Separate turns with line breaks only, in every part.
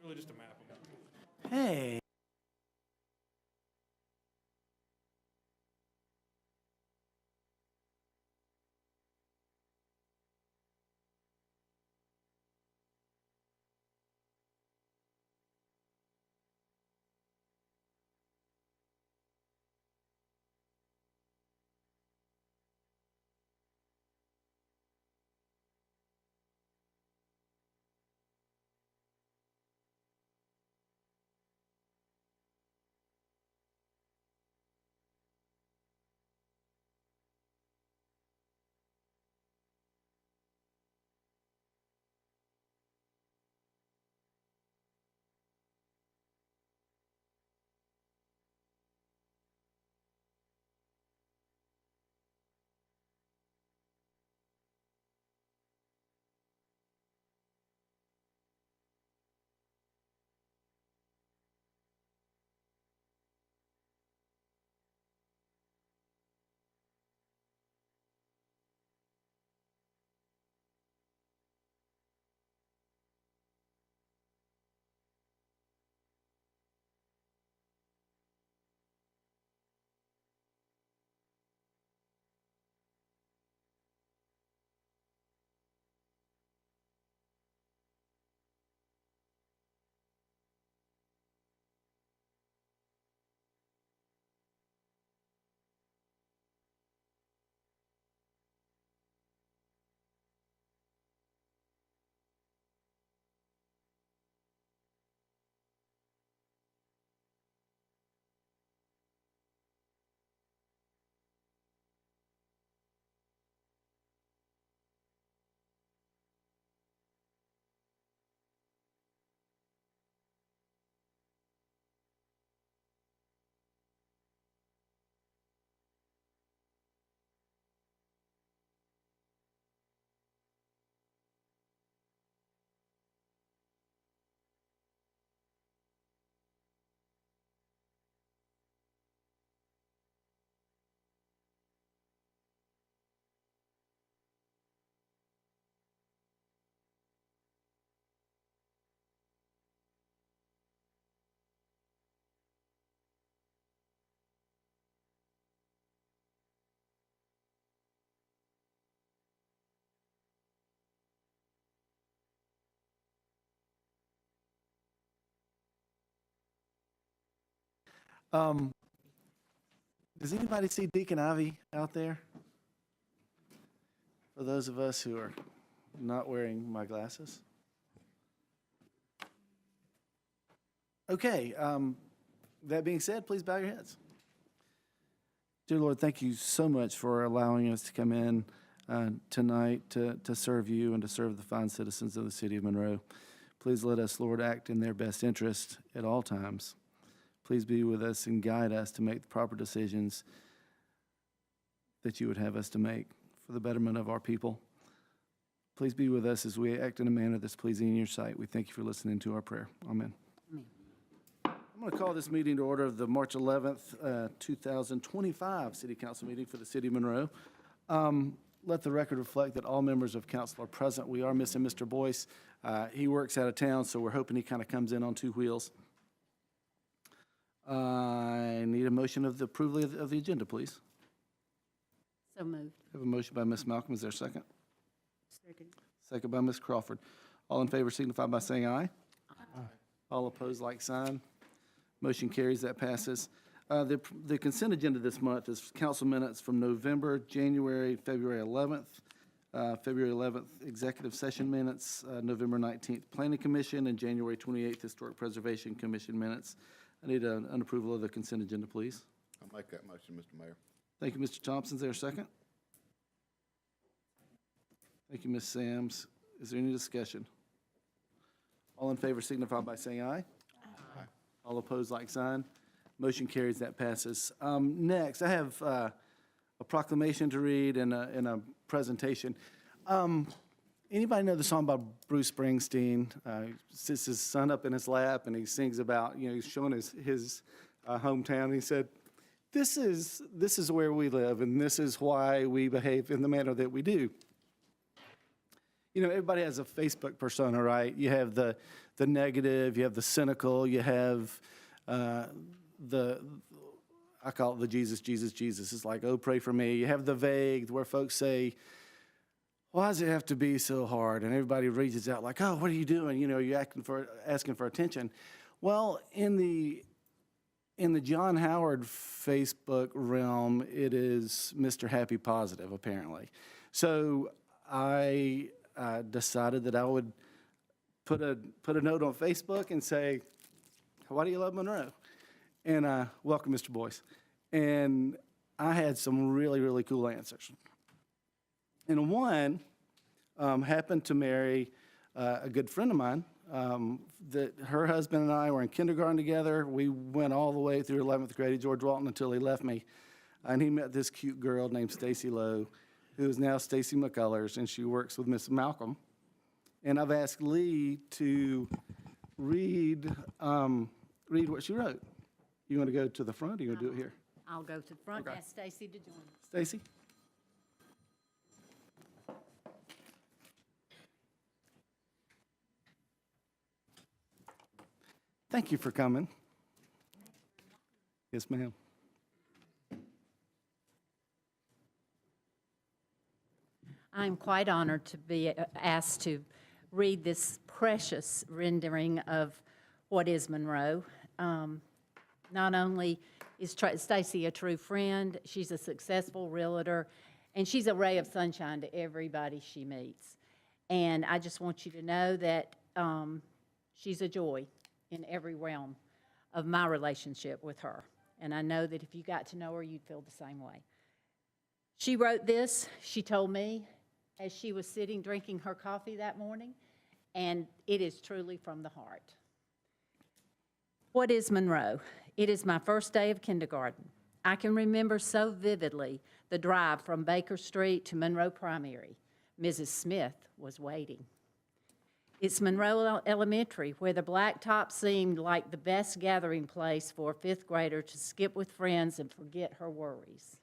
really just a map of it.
Hey. Um, does anybody see Deacon Ivy out there? For those of us who are not wearing my glasses. Okay, that being said, please bow your heads. Dear Lord, thank you so much for allowing us to come in tonight to serve you and to serve the fine citizens of the city of Monroe. Please let us, Lord, act in their best interest at all times. Please be with us and guide us to make the proper decisions that you would have us to make for the betterment of our people. Please be with us as we act in a manner that's pleasing in your sight. We thank you for listening to our prayer. Amen.
Amen.
I'm going to call this meeting to order of the March 11th, 2025 City Council meeting for the City of Monroe. Let the record reflect that all members of council are present. We are missing Mr. Boyce. He works out of town, so we're hoping he kind of comes in on two wheels. I need a motion of the approval of the agenda, please.
So moved.
I have a motion by Ms. Malcolm. Is there a second?
Second.
Second by Ms. Crawford. All in favor signify by saying aye. Aye. All opposed, like sign. Motion carries. That passes. The consent agenda this month is council minutes from November, January, February 11th. February 11th, executive session minutes, November 19th, Planning Commission, and January 28th, Historic Preservation Commission minutes. I need an approval of the consent agenda, please.
I'll make that motion, Mr. Mayor.
Thank you, Mr. Thompson. Is there a second? Thank you, Ms. Sams. Is there any discussion? All in favor signify by saying aye.
Aye.
All opposed, like sign. Motion carries. That passes. Next, I have a proclamation to read and a presentation. Anybody know the song by Bruce Springsteen? He sits his son up in his lap and he sings about, he's showing his hometown. He said, this is where we live and this is why we behave in the manner that we do. You know, everybody has a Facebook persona, right? You have the negative, you have the cynical, you have I call it the Jesus, Jesus, Jesus. It's like, oh, pray for me. You have the vague, where folks say, why does it have to be so hard? And everybody reaches out like, oh, what are you doing? You know, you're asking for attention. Well, in the John Howard Facebook realm, it is Mr. Happy Positive, apparently. So I decided that I would put a note on Facebook and say, why do you love Monroe? And welcome, Mr. Boyce. And I had some really, really cool answers. And one happened to marry a good friend of mine. That her husband and I were in kindergarten together. We went all the way through 11th grade at George Walton until he left me. And he met this cute girl named Stacy Lowe, who is now Stacy McCullers, and she works with Miss Malcolm. And I've asked Lee to read what she wrote. You want to go to the front, or you want to do it here?
I'll go to the front,
Okay.
ask Stacy to join us.
Stacy? Thank you for coming. Yes, ma'am.
I'm quite honored to be asked to read this precious rendering of what is Monroe. Not only is Stacy a true friend, she's a successful realtor, and she's a ray of sunshine to everybody she meets. And I just want you to know that she's a joy in every realm of my relationship with her. And I know that if you got to know her, you'd feel the same way. She wrote this, she told me, as she was sitting drinking her coffee that morning, and it is truly from the heart. What is Monroe? It is my first day of kindergarten. I can remember so vividly the drive from Baker Street to Monroe Primary. Mrs. Smith was waiting. It's Monroe Elementary, where the blacktop seemed like the best gathering place for a fifth grader to skip with friends and forget her worries.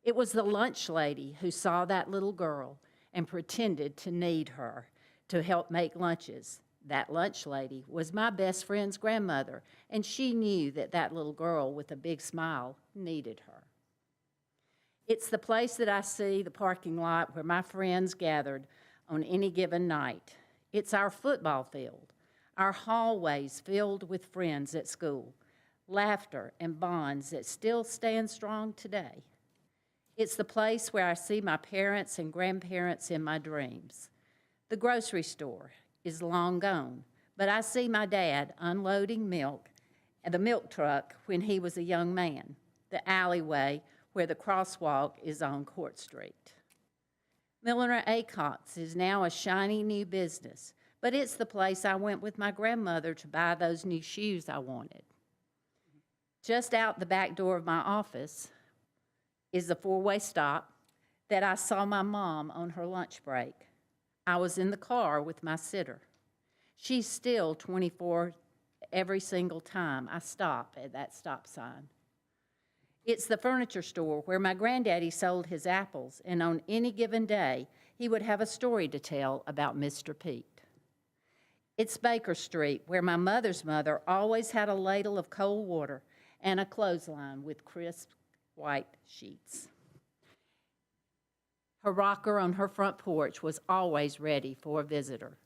It was the lunch lady who saw that little girl and pretended to need her to help make lunches. That lunch lady was my best friend's grandmother, and she knew that that little girl with a big smile needed her. It's the place that I see the parking lot where my friends gathered on any given night. It's our football field, our hallways filled with friends at school, laughter and bonds that still stand strong today. It's the place where I see my parents and grandparents in my dreams. The grocery store is long gone, but I see my dad unloading milk at the milk truck when he was a young man, the alleyway where the crosswalk is on Court Street. Milliner Acox is now a shiny new business, but it's the place I went with my grandmother to buy those new shoes I wanted. Just out the back door of my office is the four-way stop that I saw my mom on her lunch break. I was in the car with my sitter. She's still 24 every single time I stop at that stop sign. It's the furniture store where my granddaddy sold his apples, and on any given day, he would have a story to tell about Mr. Pete. It's Baker Street, where my mother's mother always had a ladle of cold water and a clothesline with crisp white sheets. Her rocker on her front porch was always ready for a visitor.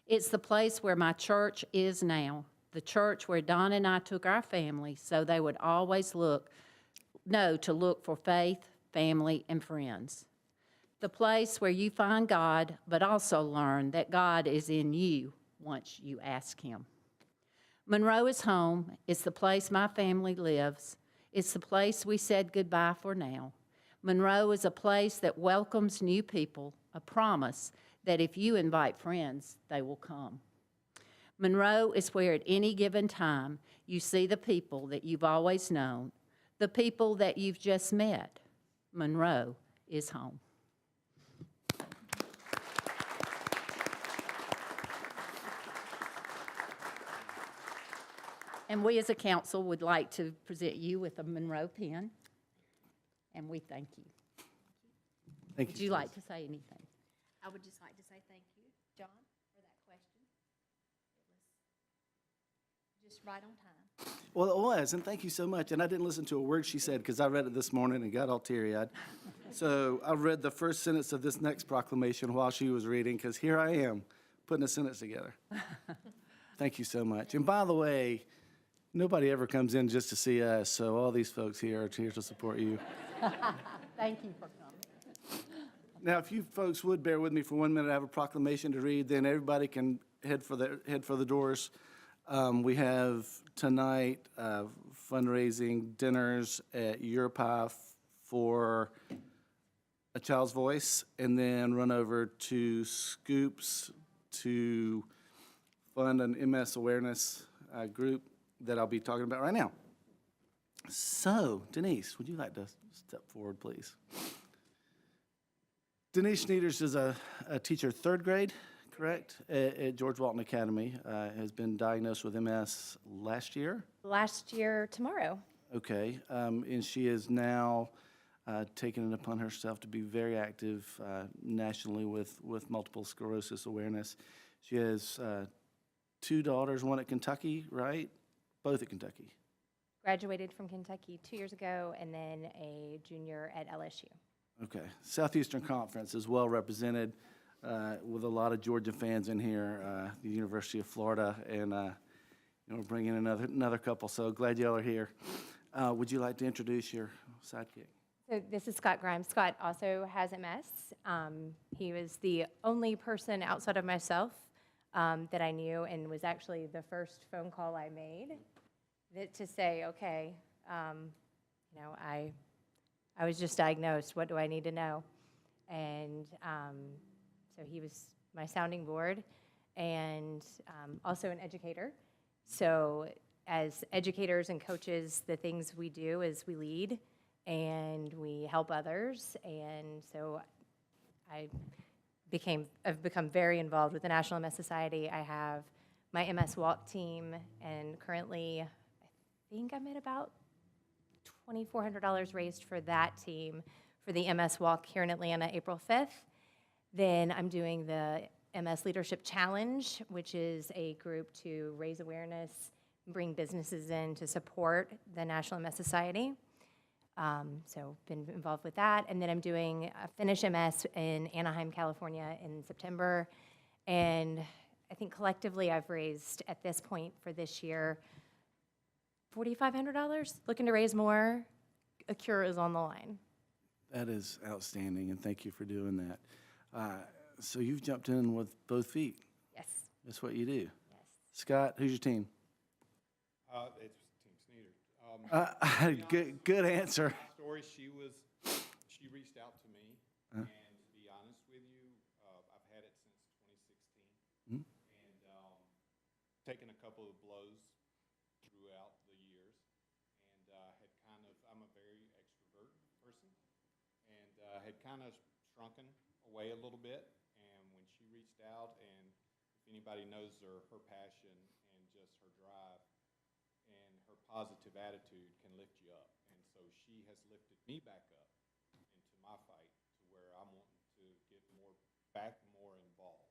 It's the place where my church is now, the church where Don and I took our family so they would always know to look for faith, family, and friends. The place where you find God, but also learn that God is in you once you ask Him. Monroe is home. It's the place my family lives. It's the place we said goodbye for now. Monroe is a place that welcomes new people, a promise that if you invite friends, they will come. Monroe is where at any given time you see the people that you've always known, the people that you've just met. Monroe is home. And we as a council would like to present you with a Monroe pin, and we thank you.
Thank you.
Would you like to say anything?
I would just like to say thank you, John, for that question. It was just right on time.
Well, it was, and thank you so much. And I didn't listen to a word she said because I read it this morning and got all teary-eyed. So I read the first sentence of this next proclamation while she was reading, because here I am putting a sentence together. Thank you so much. And by the way, nobody ever comes in just to see us, so all these folks here are here to support you.
Thank you for coming.
Now, if you folks would bear with me for 1 minute, I have a proclamation to read, then everybody can head for the doors. We have tonight fundraising dinners at Europie for A Child's Voice, and then run over to Scoops to fund an MS awareness group that I'll be talking about right now. So, Denise, would you like to step forward, please? Denise Schneiders is a teacher, third grade, correct, at George Walton Academy. Has been diagnosed with MS last year.
Last year tomorrow.
Okay, and she is now taken it upon herself to be very active nationally with multiple sclerosis awareness. She has 2 daughters, one at Kentucky, right? Both at Kentucky.
Graduated from Kentucky 2 years ago, and then a junior at LSU.
Okay. Southeastern Conference is well represented with a lot of Georgia fans in here, the University of Florida, and we're bringing another couple, so glad y'all are here. Would you like to introduce your sidekick?
So this is Scott Grimes. Scott also has MS. He was the only person outside of myself that I knew, and was actually the first phone call I made to say, okay, I was just diagnosed. What do I need to know? And so he was my sounding board, and also an educator. So as educators and coaches, the things we do is we lead and we help others. And so I've become very involved with the National MS Society. I have my MS Walk team, and currently I think I'm at about $2,400 raised for that team for the MS Walk here in Atlanta, April 5th. Then I'm doing the MS Leadership Challenge, which is a group to raise awareness, bring businesses in to support the National MS Society. So been involved with that. And then I'm doing a Finish MS in Anaheim, California in September. And I think collectively I've raised at this point for this year $4,500, looking to raise more. A cure is on the line.
That is outstanding, and thank you for doing that. So you've jumped in with both feet.
Yes.
That's what you do.
Yes.
Scott, who's your team?
It's Team Sneeder.
Good answer.
Story, she reached out to me, and to be honest with you, I've had it since 2016, and taken a couple of blows throughout the years, and I'm a very extrovert person, and had kind of shrunken away a little bit. And when she reached out, and if anybody knows her passion and just her drive and her positive attitude can lift you up. And so she has lifted me back up into my fight to where I'm wanting to get more involved.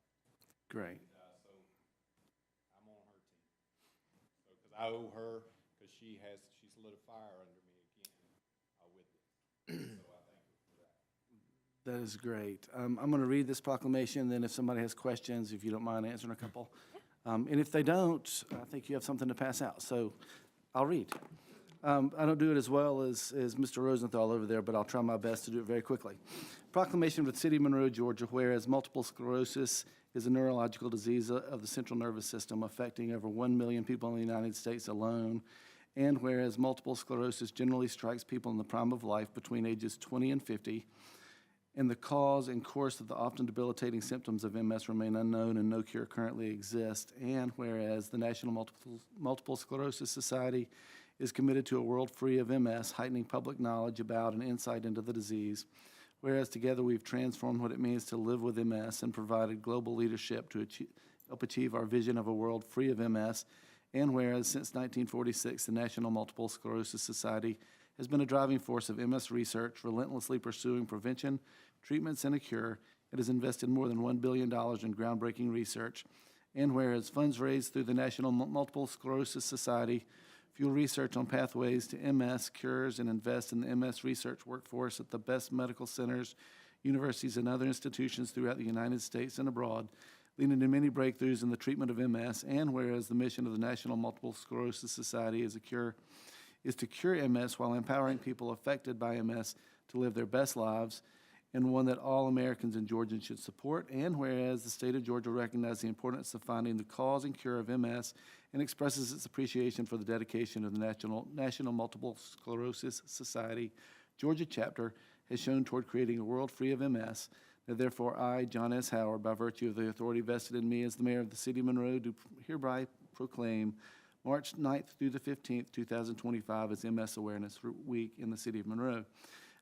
Great.
And so I'm on her team. So because I owe her, because she lit a fire under me again with this. So I thank her for that.
That is great. I'm going to read this proclamation, then if somebody has questions, if you don't mind answering a couple. And if they don't, I think you have something to pass out, so I'll read. I don't do it as well as Mr. Rosenthal over there, but I'll try my best to do it very quickly. Proclamation for the City of Monroe, Georgia, whereas multiple sclerosis is a neurological disease of the central nervous system affecting over 1 million people in the United States alone, and whereas multiple sclerosis generally strikes people in the prime of life between ages 20 and 50, and the cause and course of the often debilitating symptoms of MS remain unknown and no cure currently exists, and whereas the National Multiple Sclerosis Society is committed to a world free of MS, heightening public knowledge about and insight into the disease, whereas together we've transformed what it means to live with MS and provided global leadership to help achieve our vision of a world free of MS, and whereas since 1946, the National Multiple Sclerosis Society has been a driving force of MS research, relentlessly pursuing prevention, treatments, and a cure, it has invested more than $1 billion in groundbreaking research. And whereas funds raised through the National Multiple Sclerosis Society fuel research on pathways to MS cures and invest in the MS research workforce at the best medical centers, universities, and other institutions throughout the United States and abroad, leading to many breakthroughs in the treatment of MS. And whereas the mission of the National Multiple Sclerosis Society is to cure MS while empowering people affected by MS to live their best lives, and one that all Americans and Georgians should support. And whereas the state of Georgia recognizes the importance of finding the cause and cure of MS and expresses its appreciation for the dedication of the National Multiple Sclerosis Society Georgia chapter has shown toward creating a world free of MS. Now, therefore, I, John S. Howard, by virtue of the authority vested in me as the mayor of the city of Monroe, do hereby proclaim March 9th through the 15th, 2025 as MS Awareness Week in the city of Monroe.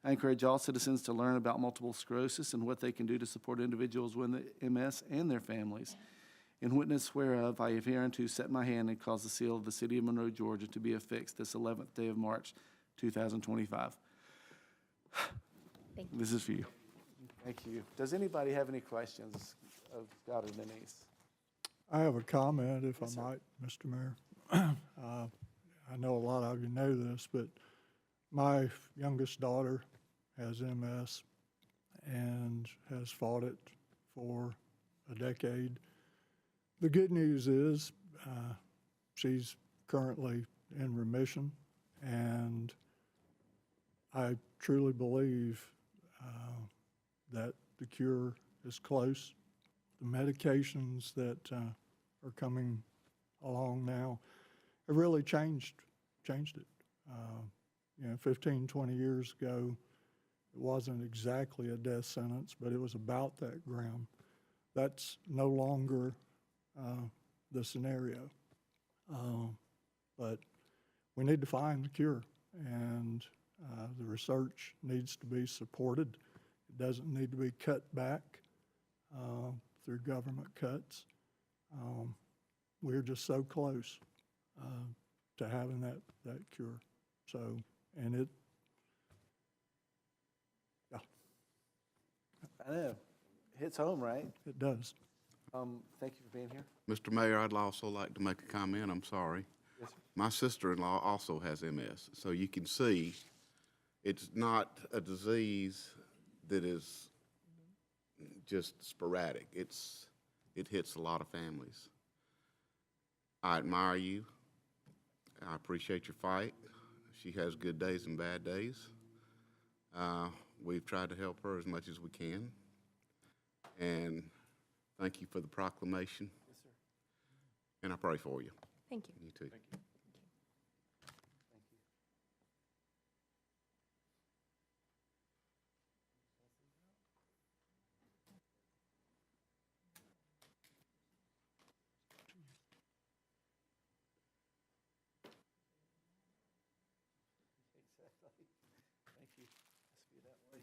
I encourage all citizens to learn about multiple sclerosis and what they can do to support individuals with MS and their families. In witness whereof, I have hereunto set my hand and caused the seal of the city of Monroe, Georgia, to be affixed this 11th day of March, 2025.
Thank you.
This is for you. Thank you. Does anybody have any questions of Scott or Denise?
I have a comment, if
Yes,
I
sir.
might, Mr. Mayor. I know a lot of you know this, but my youngest daughter has MS and has fought it for a decade. The good news is she's currently in remission, and I truly believe that the cure is close. The medications that are coming along now have really changed it. 15, 20 years ago, it wasn't exactly a death sentence, but it was about that ground. That's no longer the scenario. But we need to find the cure, and the research needs to be supported. It doesn't need to be cut back through government cuts. We're just so close to having that cure. So, and it, yeah,
I know. Hits home, right?
it does.
Thank you for being here.
Mr. Mayor, I'd also like to make a comment. I'm sorry.
Yes, sir.
My sister-in-law also has MS, so you can see it's not a disease that is just sporadic. It hits a lot of families. I admire you. I appreciate your fight. She has good days and bad days. We've tried to help her as much as we can. And thank you for the proclamation.
Yes, sir.
And I pray for you.
Thank you.
You too.
Thank you. Exactly. Thank you. Let's be that way.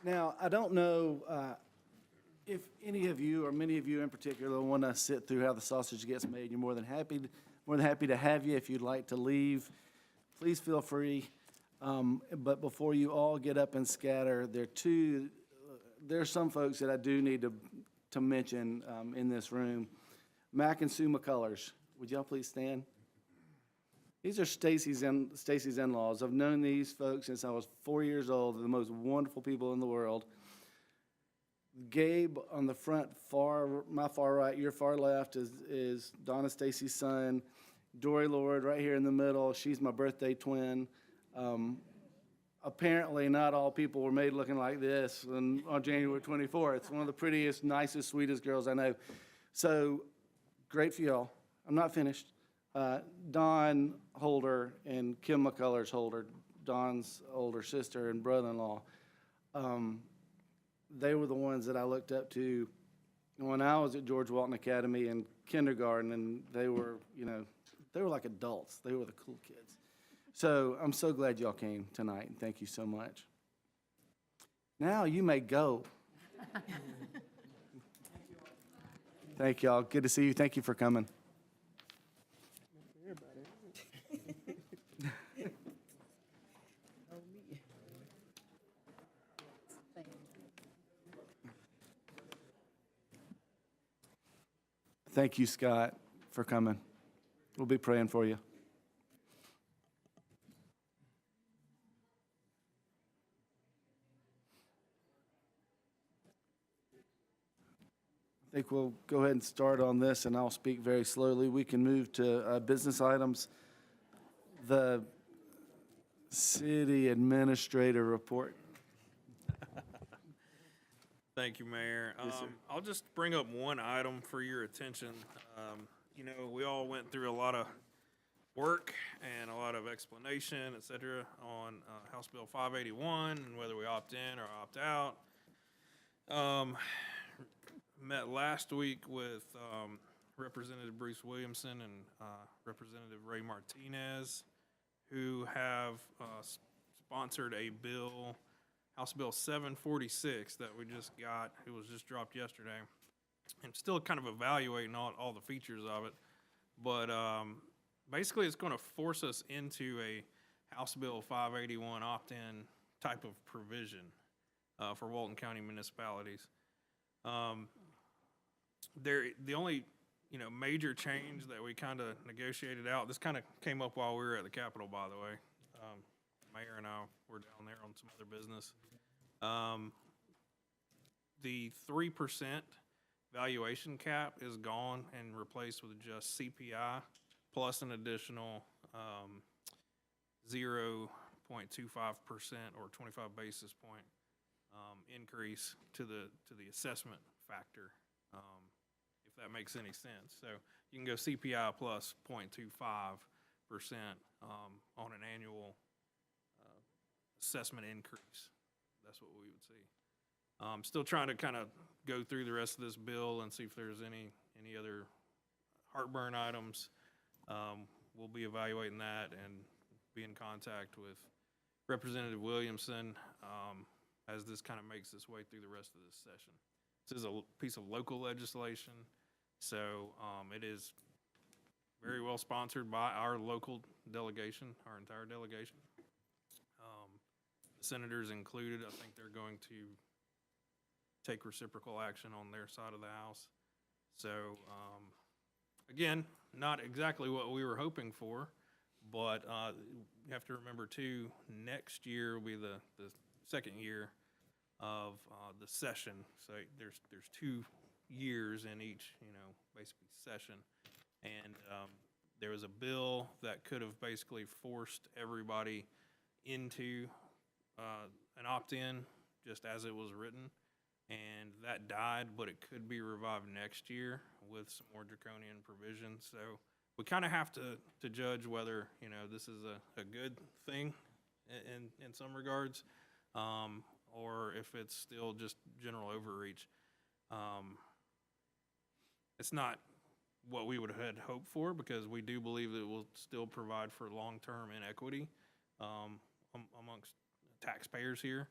Now, I don't know if any of you, or many of you in particular, want to sit through how the sausage gets made. You're more than happy to have you. If you'd like to leave, please feel free. But before you all get up and scatter, there are some folks that I do need to mention in this room. Mac and Sue McCullers, would y'all please stand? These are Stacy's in-laws. I've known these folks since I was 4 years old. They're the most wonderful people in the world. Gabe on the front, my far right, your far left is Donna Stacy's son. Dory Lord right here in the middle. She's my birthday twin. Apparently, not all people were made looking like this on January 24th. It's one of the prettiest, nicest, sweetest girls I know. So, great for y'all. I'm not finished. Don Holder and Kim McCullers Holder, Don's older sister and brother-in-law, they were the ones that I looked up to when I was at George Walton Academy in kindergarten, and they were like adults. They were the cool kids. So I'm so glad y'all came tonight, and thank you so much. Now you may go. Thank y'all. Good to see you. Thank you for coming. Thank you, Scott, for coming. We'll be praying for you. I think we'll go ahead and start on this, and I'll speak very slowly. We can move to business items. The city administrator report.
Thank you, Mayor.
Yes, sir.
I'll just bring up one item for your attention. You know, we all went through a lot of work and a lot of explanation, et cetera, on House Bill 581 and whether we opt in or opt out. Met last week with Representative Bruce Williamson and Representative Ray Martinez, who have sponsored a bill, House Bill 746, that we just got. It was just dropped yesterday. I'm still kind of evaluating all the features of it, but basically it's going to force us into a House Bill 581 opt-in type of provision for Walton County municipalities. The only, major change that we kind of negotiated out, this kind of came up while we were at the Capitol, by the way. Mayor and I were down there on some other business. The 3% valuation cap is gone and replaced with just CPI plus an additional 0.25% or 25 basis point increase to the assessment factor, if that makes any sense. So you can go CPI plus 0.25% on an annual assessment increase. That's what we would see. Still trying to kind of go through the rest of this bill and see if there's any other heartburn items. We'll be evaluating that and be in contact with Representative Williamson as this kind of makes its way through the rest of this session. This is a piece of local legislation, so it is very well sponsored by our local delegation, our entire delegation. The senators included. I think they're going to take reciprocal action on their side of the house. So, again, not exactly what we were hoping for, but you have to remember too, next year will be the second year of the session. So there's 2 years in each, basically session. And there was a bill that could have basically forced everybody into an opt-in just as it was written. And that died, but it could be revived next year with some more draconian provisions. So we kind of have to judge whether, this is a good thing in some regards, or if it's still just general overreach. It's not what we would have had hoped for, because we do believe that it will still provide for long-term inequity amongst taxpayers here,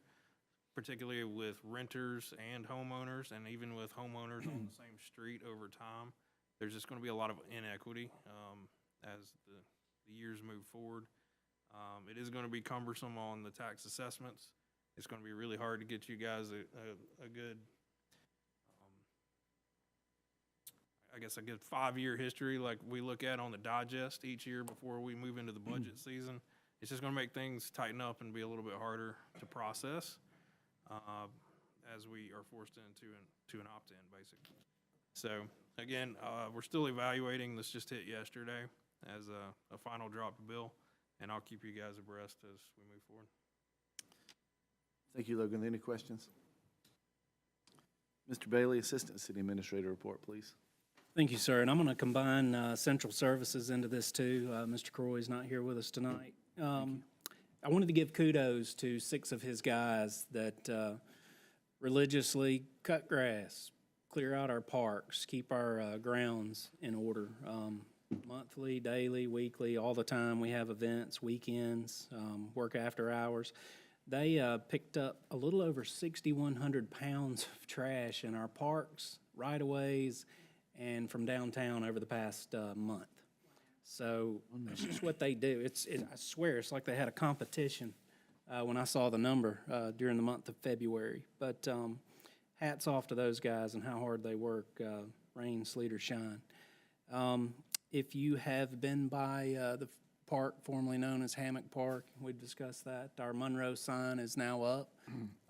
particularly with renters and homeowners, and even with homeowners on the same street over time. There's just going to be a lot of inequity as the years move forward. It is going to be cumbersome on the tax assessments. It's going to be really hard to get you guys a good, I guess, a good 5-year history like we look at on the digest each year before we move into the budget season. It's just going to make things tighten up and be a little bit harder to process as we are forced into an opt-in, basically. So, again, we're still evaluating. This just hit yesterday as a final draft bill, and I'll keep you guys abreast as we move forward.
Thank you, Logan. Any questions? Mr. Bailey, Assistant City Administrator report, please.
Thank you, sir. And I'm going to combine central services into this too. Mr. Croy's not here with us tonight. I wanted to give kudos to 6 of his guys that religiously cut grass, clear out our parks, keep our grounds in order. Monthly, daily, weekly, all the time. We have events, weekends, work after hours. They picked up a little over 6,100 pounds of trash in our parks, right-of-ways, and from downtown over the past month. So that's just what they do. I swear, it's like they had a competition when I saw the number during the month of February. But hats off to those guys and how hard they work rain, sleet, or shine. If you have been by the park formerly known as Hammock Park, we discussed that. Our Monroe sign is now up.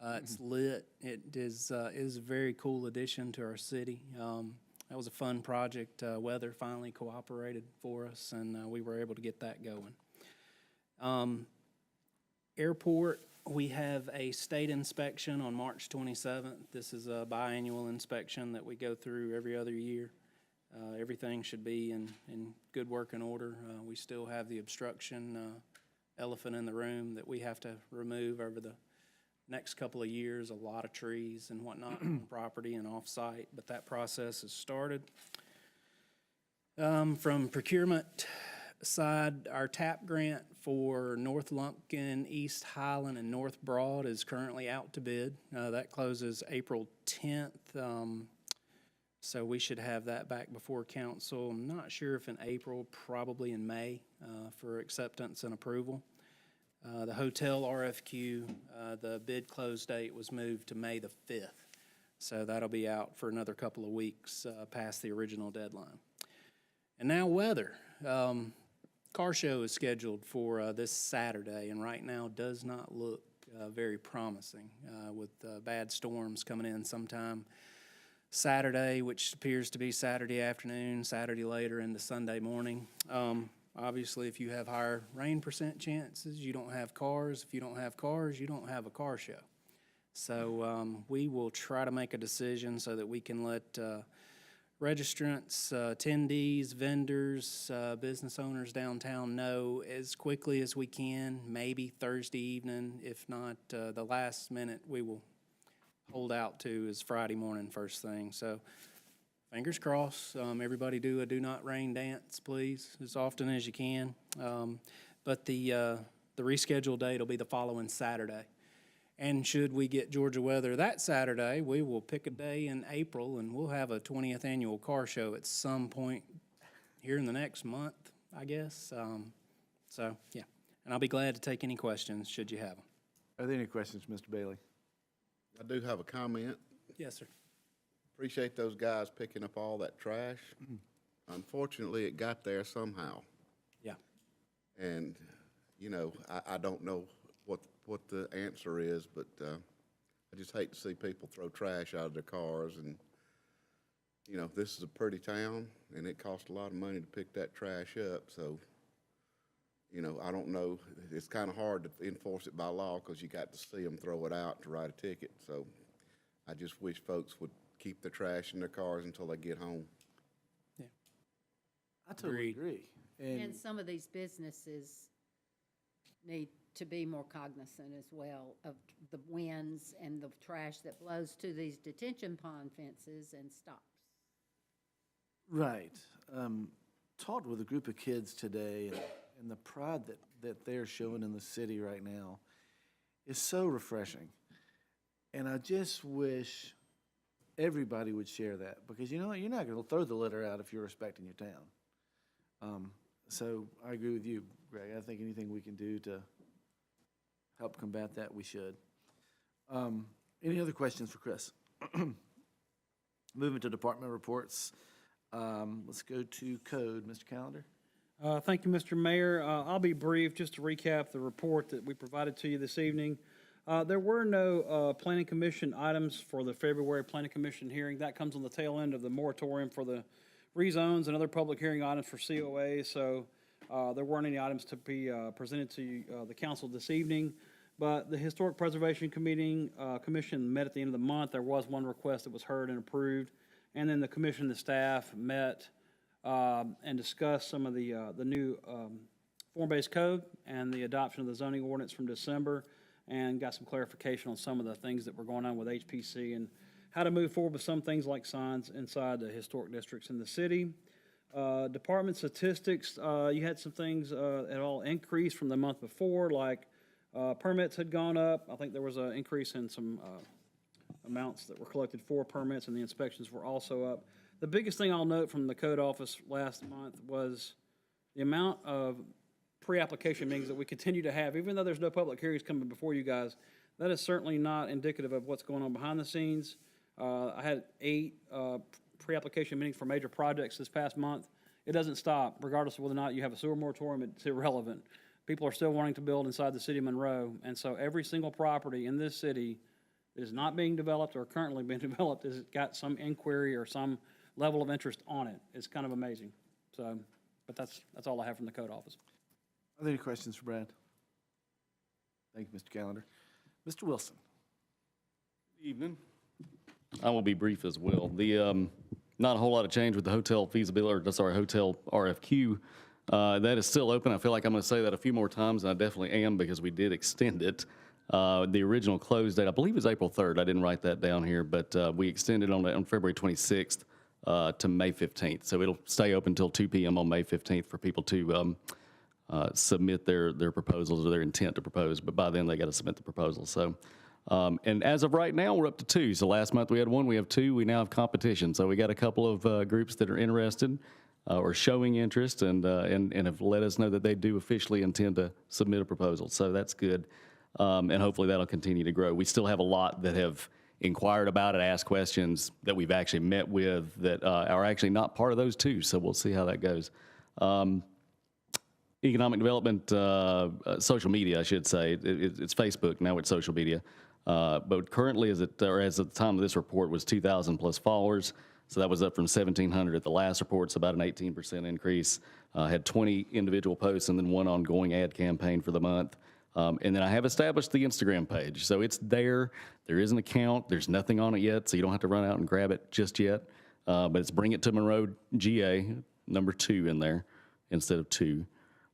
It's lit. It is a very cool addition to our city. That was a fun project. Weather finally cooperated for us, and we were able to get that going. Airport, we have a state inspection on March 27th. This is a biannual inspection that we go through every other year. Everything should be in good working order. We still have the obstruction elephant in the room that we have to remove over the next couple of years, a lot of trees and whatnot on property and off-site, but that process has started. From procurement side, our TAP grant for North Lumpkin, East Highland, and North Broad is currently out to bid. That closes April 10th. So we should have that back before council. I'm not sure if in April, probably in May, for acceptance and approval. The hotel RFQ, the bid close date was moved to May the 5th. So that'll be out for another couple of weeks past the original deadline. And now weather. Car show is scheduled for this Saturday, and right now does not look very promising with bad storms coming in sometime Saturday, which appears to be Saturday afternoon, Saturday later into Sunday morning. Obviously, if you have higher rain percent chances, you don't have cars. If you don't have cars, you don't have a car show. So we will try to make a decision so that we can let registrants, attendees, vendors, business owners downtown know as quickly as we can, maybe Thursday evening. If not, the last minute we will hold out to is Friday morning first thing. So fingers crossed. Everybody do a do not rain dance, please, as often as you can. But the rescheduled date will be the following Saturday. And should we get Georgia weather that Saturday, we will pick a day in April and we'll have a 20th annual car show at some point here in the next month, I guess. So, yeah. And I'll be glad to take any questions should you have them.
Are there any questions, Mr. Bailey?
I do have a comment.
Yes, sir.
Appreciate those guys picking up all that trash. Unfortunately, it got there somehow.
Yeah.
And, you know, I don't know what the answer is, but I just hate to see people throw trash out of their cars. And, you know, this is a pretty town, and it costs a lot of money to pick that trash up. So, you know, I don't know. It's kind of hard to enforce it by law because you got to see them throw it out to write a ticket. So I just wish folks would keep the trash in their cars until they get home.
Yeah.
I totally
Agreed.
agree.
And some of these businesses need to be more cognizant as well of the winds and the trash that blows to these detention pond fences and stops.
Right. Talked with a group of kids today, and the pride that they're showing in the city right now is so refreshing. And I just wish everybody would share that, because you know you're not going to throw the litter out if you're respecting your town. So I agree with you, Greg. I think anything we can do to help combat that, we should. Any other questions for Chris? Moving to department reports. Let's go to code. Mr. Calendar?
Thank you, Mr. Mayor. I'll be brief, just to recap the report that we provided to you this evening. There were no Planning Commission items for the February Planning Commission hearing. That comes on the tail end of the moratorium for the rezones and other public hearing items for COA. So there weren't any items to be presented to the council this evening. But the Historic Preservation Commission met at the end of the month. There was one request that was heard and approved. And then the commission and the staff met and discussed some of the new form-based code and the adoption of the zoning ordinance from December, and got some clarification on some of the things that were going on with HPC and how to move forward with some things like signs inside the historic districts in the city. Department statistics, you had some things at all increased from the month before, like permits had gone up. I think there was an increase in some amounts that were collected for permits, and the inspections were also up. The biggest thing I'll note from the code office last month was the amount of pre-application meetings that we continue to have. Even though there's no public hearings coming before you guys, that is certainly not indicative of what's going on behind the scenes. I had 8 pre-application meetings for major projects this past month. It doesn't stop, regardless of whether or not you have a sewer moratorium, it's irrelevant. People are still wanting to build inside the city of Monroe, and so every single property in this city that is not being developed or currently being developed has got some inquiry or some level of interest on it. It's kind of amazing. So, but that's all I have from the code office.
Are there any questions for Brad? Thank you, Mr. Callender. Mr. Wilson?
Evening. I will be brief as well. The, not a whole lot of change with the hotel feasibility, or sorry, hotel RFQ. That is still open. I feel like I'm going to say that a few more times, and I definitely am because we did extend it. The original close date, I believe, is April 3rd. I didn't write that down here, but we extended on February 26th to May 15th. So it'll stay open until 2 p.m. on May 15th for people to submit their proposals or their intent to propose. But by then, they got to submit the proposal. So, and as of right now, we're up to 2. So last month we had 1, we have 2. We now have competition. So we got a couple of groups that are interested or showing interest and have let us know that they do officially intend to submit a proposal. So that's good. And hopefully that'll continue to grow. We still have a lot that have inquired about it, asked questions that we've actually met with that are actually not part of those 2. So we'll see how that goes. Economic development, social media, I should say. It's Facebook, now it's social media. But currently, as of the time of this report, was 2,000 plus followers. So that was up from 1,700 at the last report, so about an 18% increase. Had 20 individual posts and then 1 ongoing ad campaign for the month. And then I have established the Instagram page. So it's there. There is an account. There's nothing on it yet, so you don't have to run out and grab it just yet. But it's Bring It to Monroe GA, number 2 in there instead of 2.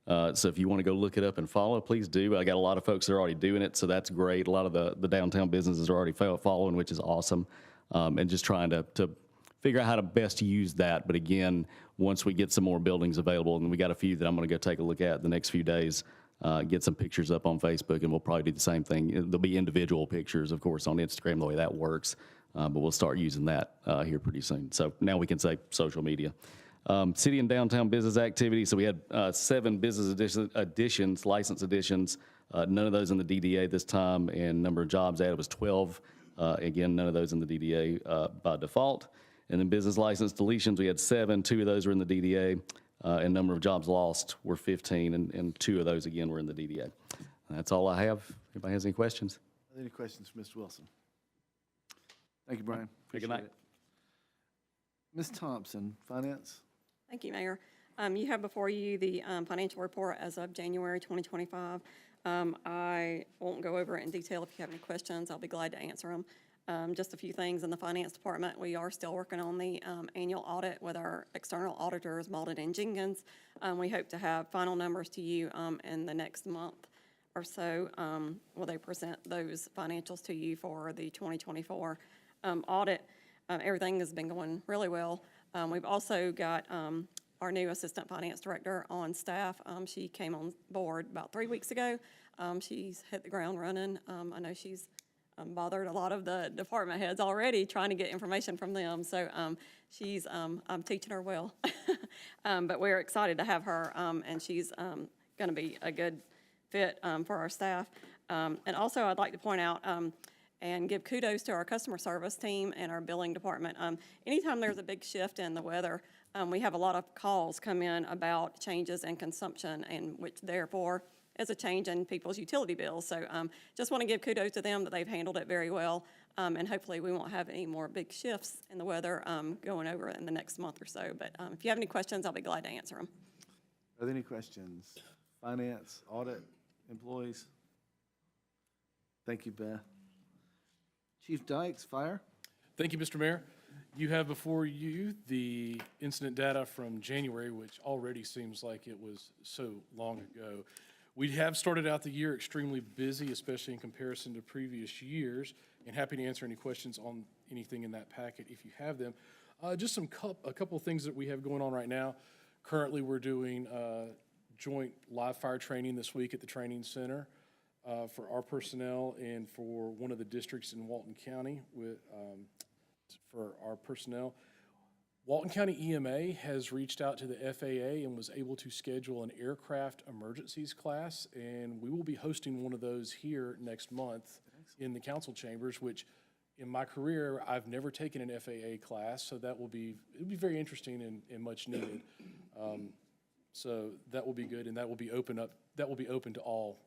So if you want to go look it up and follow, please do. I got a lot of folks that are already doing it, so that's great. A lot of the downtown businesses are already following, which is awesome. And just trying to figure out how to best use that. But again, once we get some more buildings available, and we got a few that I'm going to go take a look at the next few days, get some pictures up on Facebook, and we'll probably do the same thing. There'll be individual pictures, of course, on Instagram, the way that works. But we'll start using that here pretty soon. So now we can say social media. City and downtown business activity. So we had 7 business additions, license additions. None of those in the DDA this time, and number of jobs added was 12. Again, none of those in the DDA by default. And then business license deletions, we had 7. 2 of those were in the DDA, and number of jobs lost were 15, and 2 of those, again, were in the DDA. That's all I have. Anybody has any questions?
Are there any questions for Mr. Wilson? Thank you, Brian.
Good
Appreciate
night.
it. Ms. Thompson, Finance?
Thank you, Mayor. You have before you the financial report as of January 2025. I won't go over it in detail. If you have any questions, I'll be glad to answer them. Just a few things in the finance department. We are still working on the annual audit with our external auditors, Malden and Jenkins. We hope to have final numbers to you in the next month or so. Will they present those financials to you for the 2024 audit? Everything has been going really well. We've also got our new Assistant Finance Director on staff. She came on board about 3 weeks ago. She's hit the ground running. I know she's bothered a lot of the department heads already trying to get information from them. So I'm teaching her well. But we're excited to have her, and she's going to be a good fit for our staff. And also, I'd like to point out and give kudos to our customer service team and our billing department. Anytime there's a big shift in the weather, we have a lot of calls come in about changes in consumption, and which therefore is a change in people's utility bills. So just want to give kudos to them that they've handled it very well, and hopefully we won't have any more big shifts in the weather going over in the next month or so. But if you have any questions, I'll be glad to answer them.
Are there any questions? Finance, audit, employees? Thank you, Beth. Chief Dykes, Fire?
Thank you, Mr. Mayor. You have before you the incident data from January, which already seems like it was so long ago. We have started out the year extremely busy, especially in comparison to previous years, and happy to answer any questions on anything in that packet if you have them. Just a couple of things that we have going on right now. Currently, we're doing joint live fire training this week at the training center. For our personnel and for one of the districts in Walton County for our personnel. Walton County EMA has reached out to the FAA and was able to schedule an aircraft emergencies class, and we will be hosting one of those here next month in the council chambers, which in my career, I've never taken an FAA class, so it'll be very interesting and much needed. So that will be good, and that will be open to all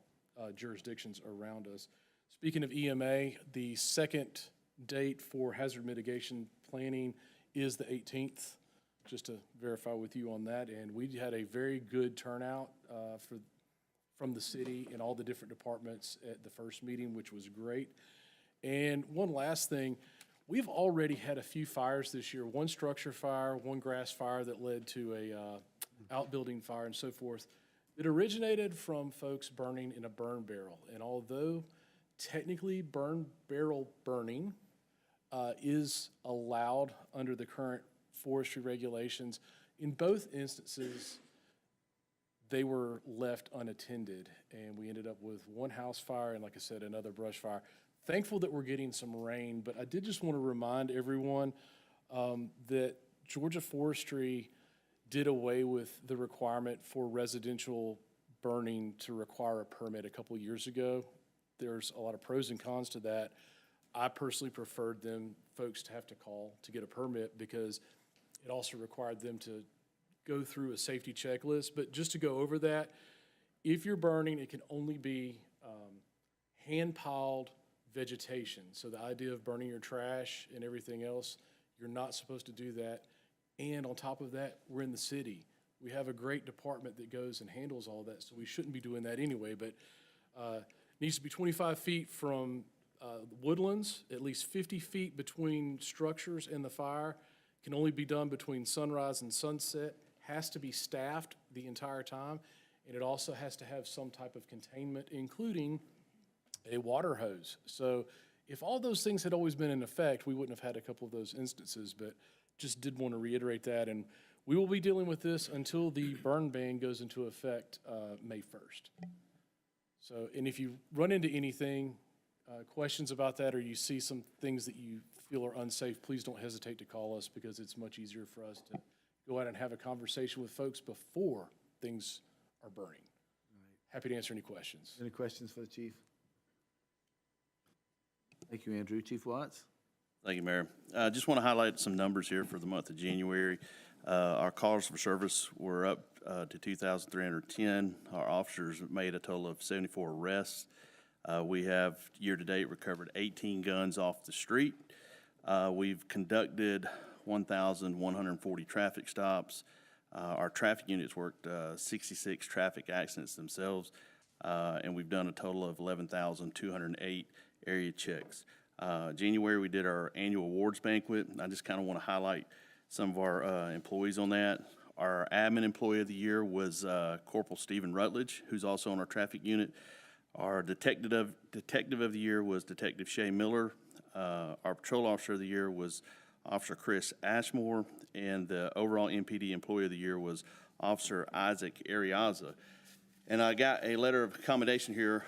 jurisdictions around us. Speaking of EMA, the second date for hazard mitigation planning is the 18th, just to verify with you on that. And we had a very good turnout from the city and all the different departments at the first meeting, which was great. And one last thing, we've already had a few fires this year, one structure fire, one grass fire that led to a outbuilding fire and so forth. It originated from folks burning in a burn barrel. And although technically burn barrel burning is allowed under the current forestry regulations, in both instances, they were left unattended. And we ended up with one house fire and, like I said, another brush fire. Thankful that we're getting some rain, but I did just want to remind everyone that Georgia Forestry did away with the requirement for residential burning to require a permit a couple years ago. There's a lot of pros and cons to that. I personally preferred folks to have to call to get a permit because it also required them to go through a safety checklist. But just to go over that, if you're burning, it can only be hand-piled vegetation. So the idea of burning your trash and everything else, you're not supposed to do that. And on top of that, we're in the city. We have a great department that goes and handles all that, so we shouldn't be doing that anyway. But needs to be 25 feet from woodlands, at least 50 feet between structures and the fire. Can only be done between sunrise and sunset. Has to be staffed the entire time, and it also has to have some type of containment, including a water hose. So if all those things had always been in effect, we wouldn't have had a couple of those instances, but just did want to reiterate that. And we will be dealing with this until the burn ban goes into effect May 1st. So, and if you run into anything, questions about that, or you see some things that you feel are unsafe, please don't hesitate to call us because it's much easier for us to go out and have a conversation with folks before things are burning. Happy to answer any questions.
Any questions for the chief? Thank you, Andrew. Chief Watts?
Thank you, Mayor. I just want to highlight some numbers here for the month of January. Our calls for service were up to 2,310. Our officers made a total of 74 arrests. We have year-to-date recovered 18 guns off the street. We've conducted 1,140 traffic stops. Our traffic units worked 66 traffic accidents themselves, and we've done a total of 11,208 area checks. January, we did our annual awards banquet. I just kind of want to highlight some of our employees on that. Our admin employee of the year was Corporal Stephen Rutledge, who's also on our traffic unit. Our detective of the year was Detective Shay Miller. Our patrol officer of the year was Officer Chris Ashmore, and the overall MPD employee of the year was Officer Isaac Ariaza. And I got a letter of commendation here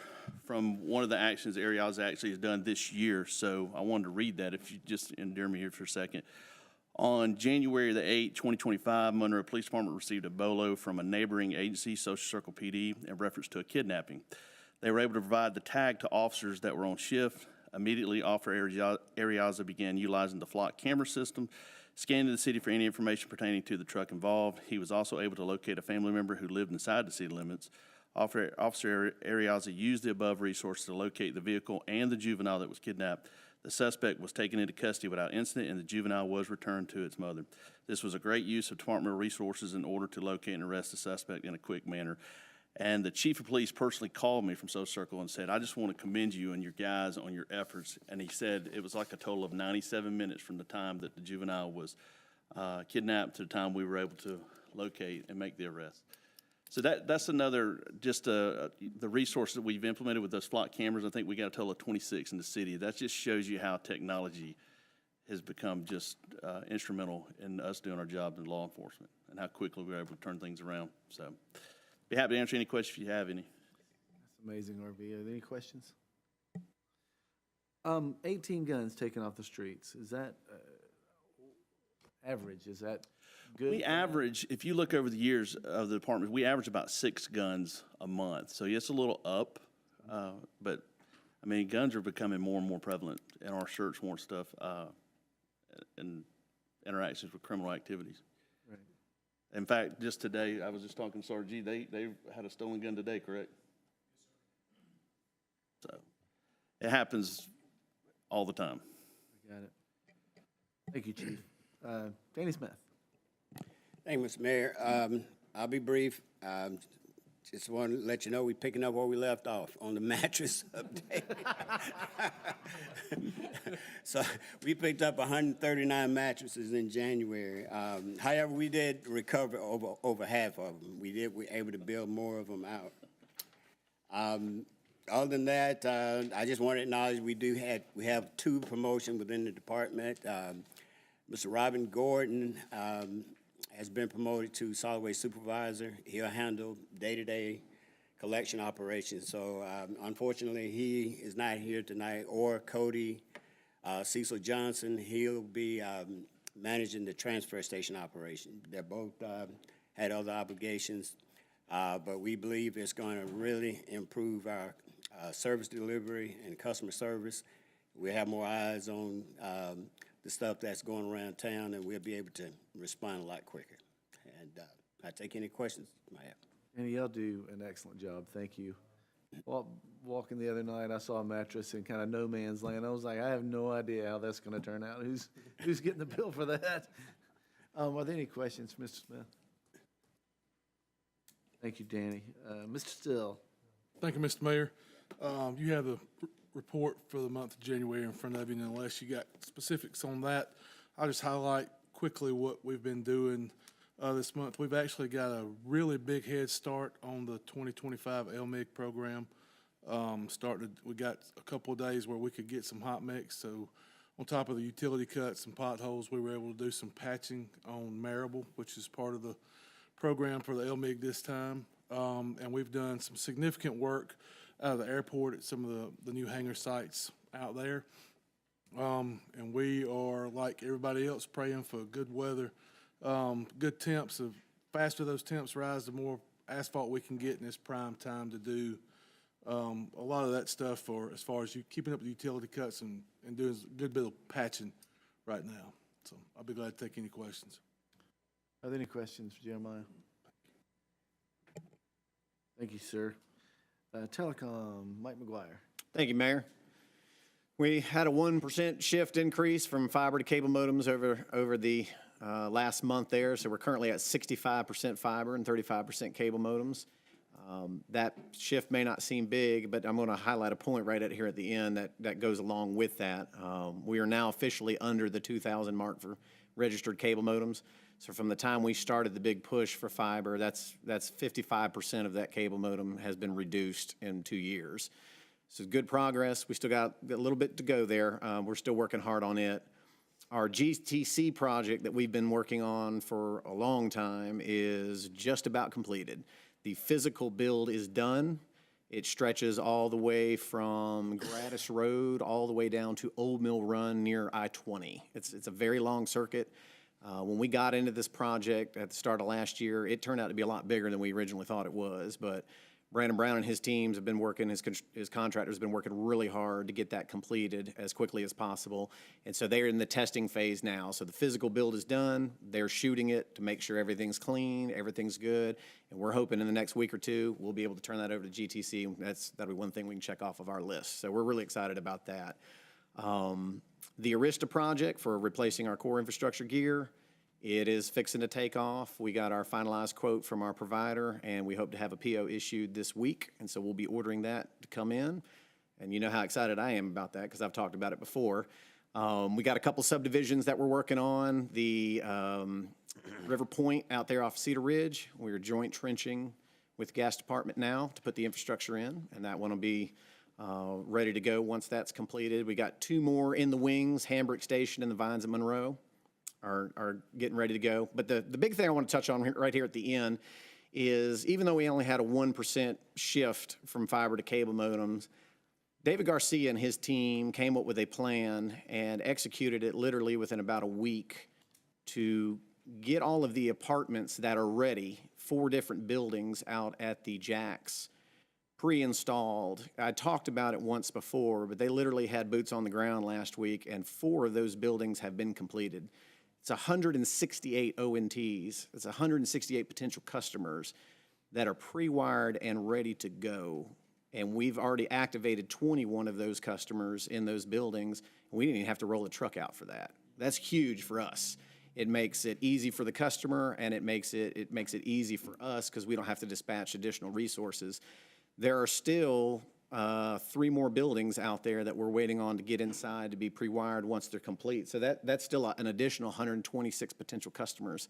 from one of the actions Ariaza actually has done this year, so I wanted to read that if you just endure me here for a second. On January the 8th, 2025, Monroe Police Department received a BOLO from a neighboring agency, Social Circle PD, in reference to a kidnapping. They were able to provide the tag to officers that were on shift. Immediately, Officer Ariaza began utilizing the flock camera system, scanning the city for any information pertaining to the truck involved. He was also able to locate a family member who lived inside the city limits. Officer Ariaza used the above resources to locate the vehicle and the juvenile that was kidnapped. The suspect was taken into custody without incident, and the juvenile was returned to its mother. This was a great use of departmental resources in order to locate and arrest the suspect in a quick manner. And the chief of police personally called me from Social Circle and said, I just want to commend you and your guys on your efforts. And he said it was like a total of 97 minutes from the time that the juvenile was kidnapped to the time we were able to locate and make the arrest. So that's another, just the resources that we've implemented with those flock cameras. I think we got a total of 26 in the city. That just shows you how technology has become just instrumental in us doing our job in law enforcement and how quickly we're able to turn things around. So be happy to answer any questions if you have any.
That's amazing, RV. Are there any questions? 18 guns taken off the streets. Is that average? Is that good?
We average, if you look over the years of the department, we average about 6 guns a month. So it's a little up, but I mean, guns are becoming more and more prevalent in our search warrant stuff, and interactions with criminal activities.
Right.
In fact, just today, I was just talking to Sergeant G, they had a stolen gun today, correct? So, it happens all the time.
Got it. Thank you, Chief. Danny Smith.
Thank you, Mr. Mayor. I'll be brief. Just want to let you know we're picking up where we left off on the mattress update. So we picked up 139 mattresses in January. However, we did recover over half of them. We were able to build more of them out. Other than that, I just want to acknowledge we have 2 promotions within the department. Mr. Robin Gordon has been promoted to solid waste supervisor. He'll handle day-to-day collection operations. So unfortunately, he is not here tonight, or Cody Cecil Johnson. He'll be managing the transfer station operation. They're both had other obligations, but we believe it's going to really improve our service delivery and customer service. We'll have more eyes on the stuff that's going around town, and we'll be able to respond a lot quicker. And I take any questions you might have.
And y'all do an excellent job. Thank you. Walking the other night, I saw a mattress in kind of no man's land. I was like, I have no idea how that's going to turn out. Who's getting the bill for that? Are there any questions, Mr. Smith? Thank you, Danny. Mr. Still.
Thank you, Mr. Mayor. You have the report for the month of January in front of you, and unless you got specifics on that, I'll just highlight quickly what we've been doing this month. We've actually got a really big head start on the 2025 LMIG program. We got a couple of days where we could get some hot mix, so on top of the utility cuts and potholes, we were able to do some patching on Marable, which is part of the program for the LMIG this time. And we've done some significant work out of the airport at some of the new hangar sites out there. And we are, like everybody else, praying for good weather, good temps. The faster those temps rise, the more asphalt we can get in this prime time to do a lot of that stuff for as far as you keeping up with utility cuts and doing a good bit of patching right now. So I'll be glad to take any questions.
Are there any questions for Jeremiah? Thank you, sir. Telecom, Mike McGuire.
Thank you, Mayor. We had a 1% shift increase from fiber to cable modems over the last month there, so we're currently at 65% fiber and 35% cable modems. That shift may not seem big, but I'm going to highlight a point right here at the end that goes along with that. We are now officially under the 2,000 mark for registered cable modems. So from the time we started the big push for fiber, that's 55% of that cable modem has been reduced in 2 years. So good progress. We still got a little bit to go there. We're still working hard on it. Our GTC project that we've been working on for a long time is just about completed. The physical build is done. It stretches all the way from Gratis Road all the way down to Old Mill Run near I-20. It's a very long circuit. When we got into this project at the start of last year, it turned out to be a lot bigger than we originally thought it was. But Brandon Brown and his teams have been working, his contractors have been working really hard to get that completed as quickly as possible. And so they're in the testing phase now. So the physical build is done. They're shooting it to make sure everything's clean, everything's good. And we're hoping in the next week or two, we'll be able to turn that over to GTC. That'll be one thing we can check off of our list. So we're really excited about that. The Arista project for replacing our core infrastructure gear, it is fixing to take off. We got our finalized quote from our provider, and we hope to have a PO issued this week, and so we'll be ordering that to come in. And you know how excited I am about that because I've talked about it before. We got a couple subdivisions that we're working on. The River Point out there off Cedar Ridge, we're joint trenching with the gas department now to put the infrastructure in, and that one will be ready to go once that's completed. We got 2 more in the wings, Hambrick Station and the Vines at Monroe are getting ready to go. But the big thing I want to touch on right here at the end is even though we only had a 1% shift from fiber to cable modems, David Garcia and his team came up with a plan and executed it literally within about a week to get all of the apartments that are ready, 4 different buildings out at the Jacks pre-installed. I talked about it once before, but they literally had boots on the ground last week, and 4 of those buildings have been completed. It's 168 ONTs. It's 168 potential customers that are pre-wired and ready to go. And we've already activated 21 of those customers in those buildings. We didn't even have to roll a truck out for that. That's huge for us. It makes it easy for the customer, and it makes it easy for us because we don't have to dispatch additional resources. There are still 3 more buildings out there that we're waiting on to get inside to be pre-wired once they're complete. So that's still an additional 126 potential customers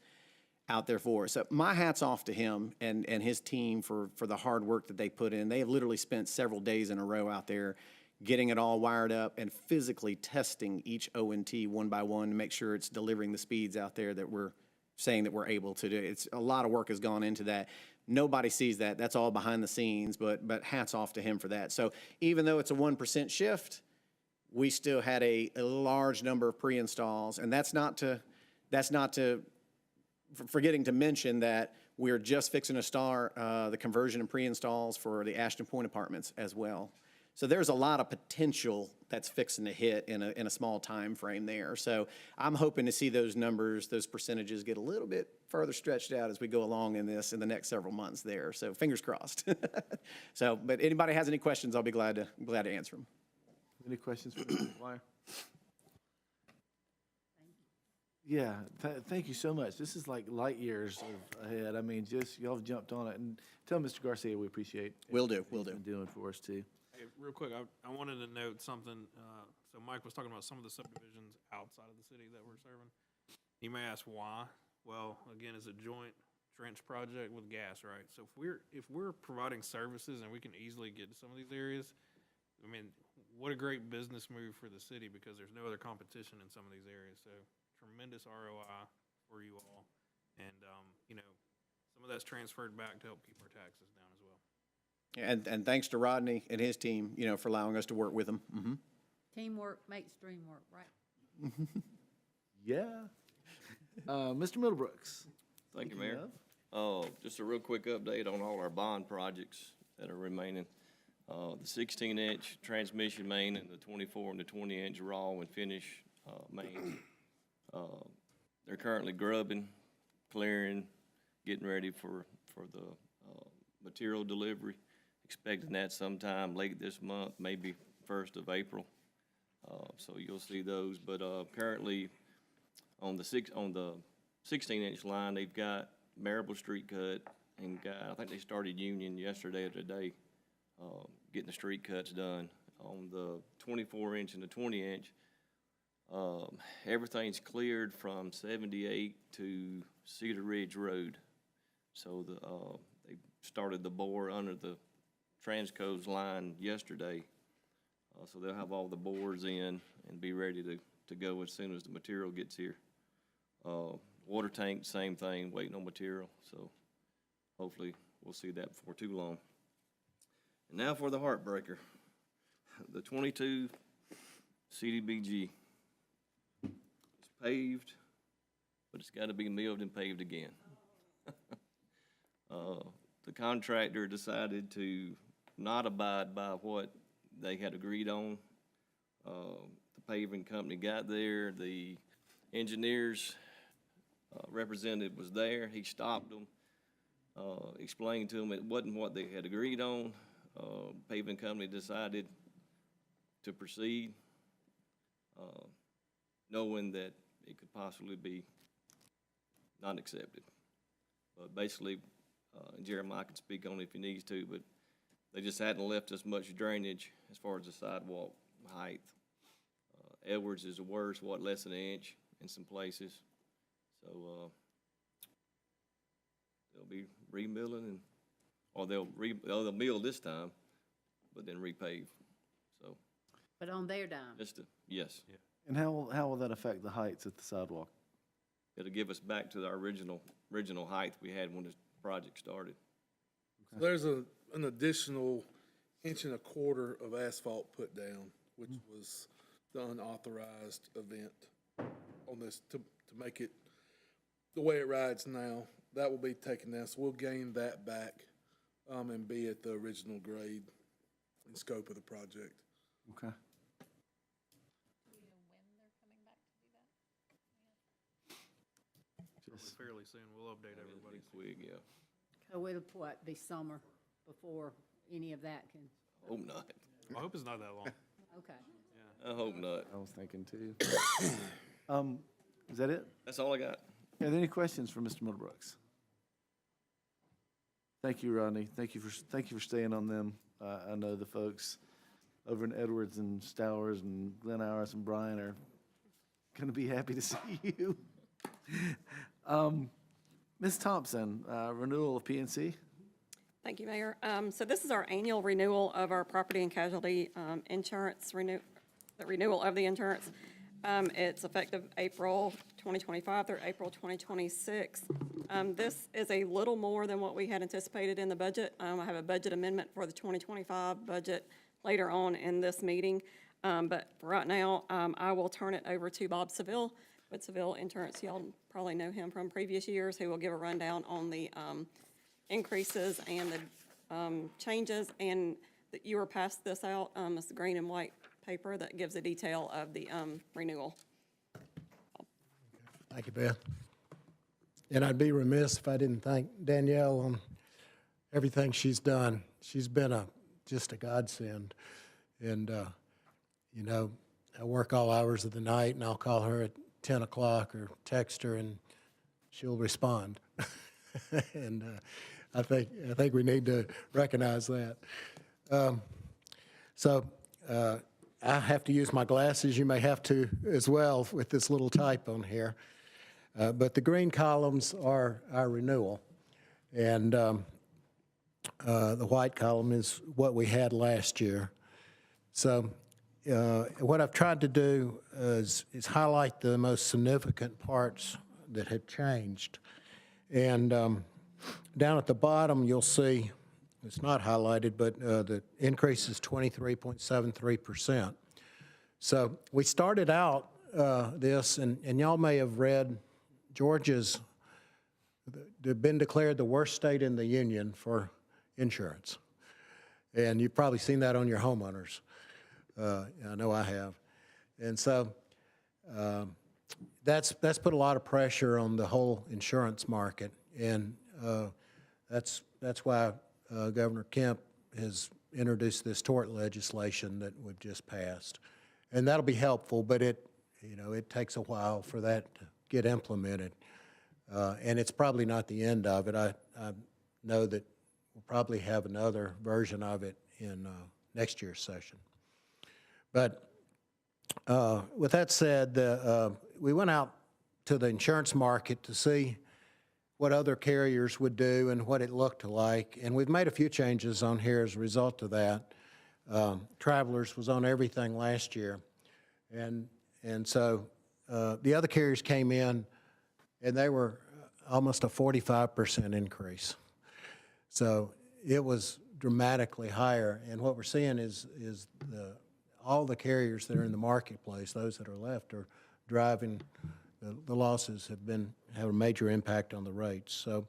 out there for us. So my hat's off to him and his team for the hard work that they put in. They have literally spent several days in a row out there getting it all wired up and physically testing each ONT one by one to make sure it's delivering the speeds out there that we're saying that we're able to do. It's a lot of work has gone into that. Nobody sees that. That's all behind the scenes, but hats off to him for that. So even though it's a 1% shift, we still had a large number of pre-installs, and that's not to forgetting to mention that we're just fixing to start the conversion and pre-installs for the Ashton Point apartments as well. So there's a lot of potential that's fixing to hit in a small time frame there. So I'm hoping to see those numbers, those percentages get a little bit further stretched out as we go along in the next several months there. So fingers crossed. So, but anybody has any questions, I'll be glad to answer them.
Any questions for Mr. McGuire? Yeah, thank you so much. This is like light years ahead. I mean, just y'all have jumped on it. And tell Mr. Garcia we appreciate
Will do.
what he's been doing for us too.
Hey, real quick, I wanted to note something. So Mike was talking about some of the subdivisions outside of the city that we're serving. You may ask why. Well, again, it's a joint trench project with gas, right? So if we're providing services and we can easily get to some of these areas, I mean, what a great business move for the city because there's no other competition in some of these areas. So tremendous ROI for you all. And, some of that's transferred back to help keep our taxes down as well.
And thanks to Rodney and his team, for allowing us to work with them. Mm-hmm.
Teamwork makes dream work, right?
Yeah. Mr. Middlebrooks.
Thank you, Mayor. Just a real quick update on all our bond projects that are remaining. The 16-inch transmission main and the 24 and the 20-inch raw and finish mains. They're currently grubbing, clearing, getting ready for the material delivery. Expecting that sometime late this month, maybe 1st of April. So you'll see those. But currently, on the 16-inch line, they've got Marable Street cut, and I think they started Union yesterday or today, getting the street cuts done. On the 24-inch and the 20-inch, everything's cleared from 78 to Cedar Ridge Road. So they started the bore under the Transco's line yesterday. So they'll have all the bores in and be ready to go as soon as the material gets here. Water tank, same thing, waiting on material. So hopefully we'll see that before too long. And now for the heartbreaker, the 22 CDBG. It's paved, but it's got to be milled and paved again. The contractor decided to not abide by what they had agreed on. The paving company got there. The engineers representative was there. He stopped them, explained to them it wasn't what they had agreed on. Paving company decided to proceed, knowing that it could possibly be not accepted. But basically, Jeremiah can speak on it if he needs to, but they just hadn't left us much drainage as far as the sidewalk height. Edwards is the worst, less than an inch in some places. So they'll be remilling, or they'll mill this time, but then repave. So.
But on their dime.
Yes.
Yeah. And how will that affect the heights at the sidewalk?
It'll give us back to our original height we had when the project started.
So there's an additional 1.25 inches of asphalt put down, which was the unauthorized event on this to make it the way it rides now. That will be taken down, so we'll gain that back. and be at the original grade and scope of the project.
Okay.
Probably fairly soon, we'll update everybody.
Quick, yeah.
So it'll what, be summer before any of that can,
Hope not.
I hope it's not that long.
okay.
I hope not.
I was thinking too. Is that it?
That's all I got.
Are there any questions for Mr. Middlebrooks? Thank you, Rodney. Thank you for staying on them. I know the folks over in Edwards and Stowers and Glen Iris and Bryan are going to be happy to see you. Ms. Thompson, renewal of PNC.
Thank you, Mayor. So this is our annual renewal of our property and casualty insurance, the renewal of the insurance. It's effective April 2025 through April 2026. This is a little more than what we had anticipated in the budget. I have a budget amendment for the 2025 budget later on in this meeting. But for right now, I will turn it over to Bob Seville with Seville Insurance. Y'all probably know him from previous years, who will give a rundown on the increases and the changes. And that you were passed this out, it's the green and white paper that gives a detail of the renewal.
Thank you, Beth. And I'd be remiss if I didn't thank Danielle on everything she's done. She's been just a godsend. And, you know, I work all hours of the night, and I'll call her at 10 o'clock or text her, and she'll respond. And I think we need to recognize that. I have to use my glasses. You may have to as well with this little type on here. But the green columns are our renewal, and the white column is what we had last year. So what I've tried to do is highlight the most significant parts that have changed. And down at the bottom, you'll see, it's not highlighted, but the increase is 23.73%. So we started out this, and y'all may have read Georgia's been declared the worst state in the union for insurance. And you've probably seen that on your homeowners. I know I have. And so that's put a lot of pressure on the whole insurance market. And that's why Governor Kemp has introduced this tort legislation that we've just passed. And that'll be helpful, but it takes a while for that to get implemented. And it's probably not the end of it. I know that we'll probably have another version of it in next year's session. But with that said, we went out to the insurance market to see what other carriers would do and what it looked like. And we've made a few changes on here as a result of that. Travelers was on everything last year. And so the other carriers came in, and they were almost a 45% increase. So it was dramatically higher. And what we're seeing is all the carriers that are in the marketplace, those that are left, are driving. The losses have a major impact on the rates. So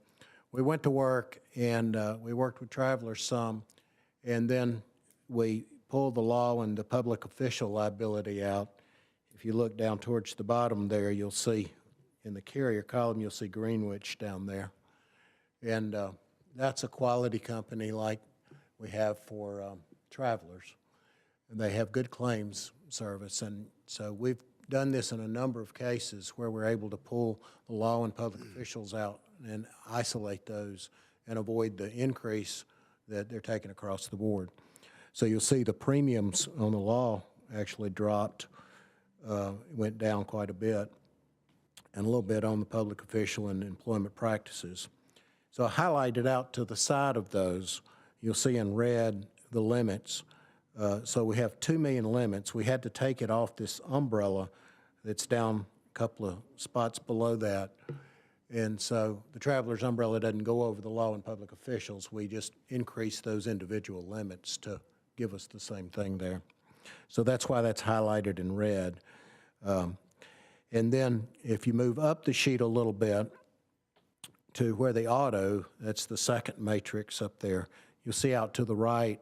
we went to work, and we worked with Travelers some, and then we pulled the law and the public official liability out. If you look down towards the bottom there, you'll see in the carrier column, you'll see Greenwich down there. And that's a quality company like we have for Travelers. And they have good claims service. And so we've done this in a number of cases where we're able to pull the law and public officials out and isolate those and avoid the increase that they're taking across the board. So you'll see the premiums on the law actually dropped, went down quite a bit, and a little bit on the public official and employment practices. So I highlighted out to the side of those, you'll see in red the limits. So we have 2 million limits. We had to take it off this umbrella that's down a couple of spots below that. And so the Travelers umbrella doesn't go over the law and public officials. We just increase those individual limits to give us the same thing there. So that's why that's highlighted in red. And then if you move up the sheet a little bit to where the auto, that's the second matrix up there, you'll see out to the right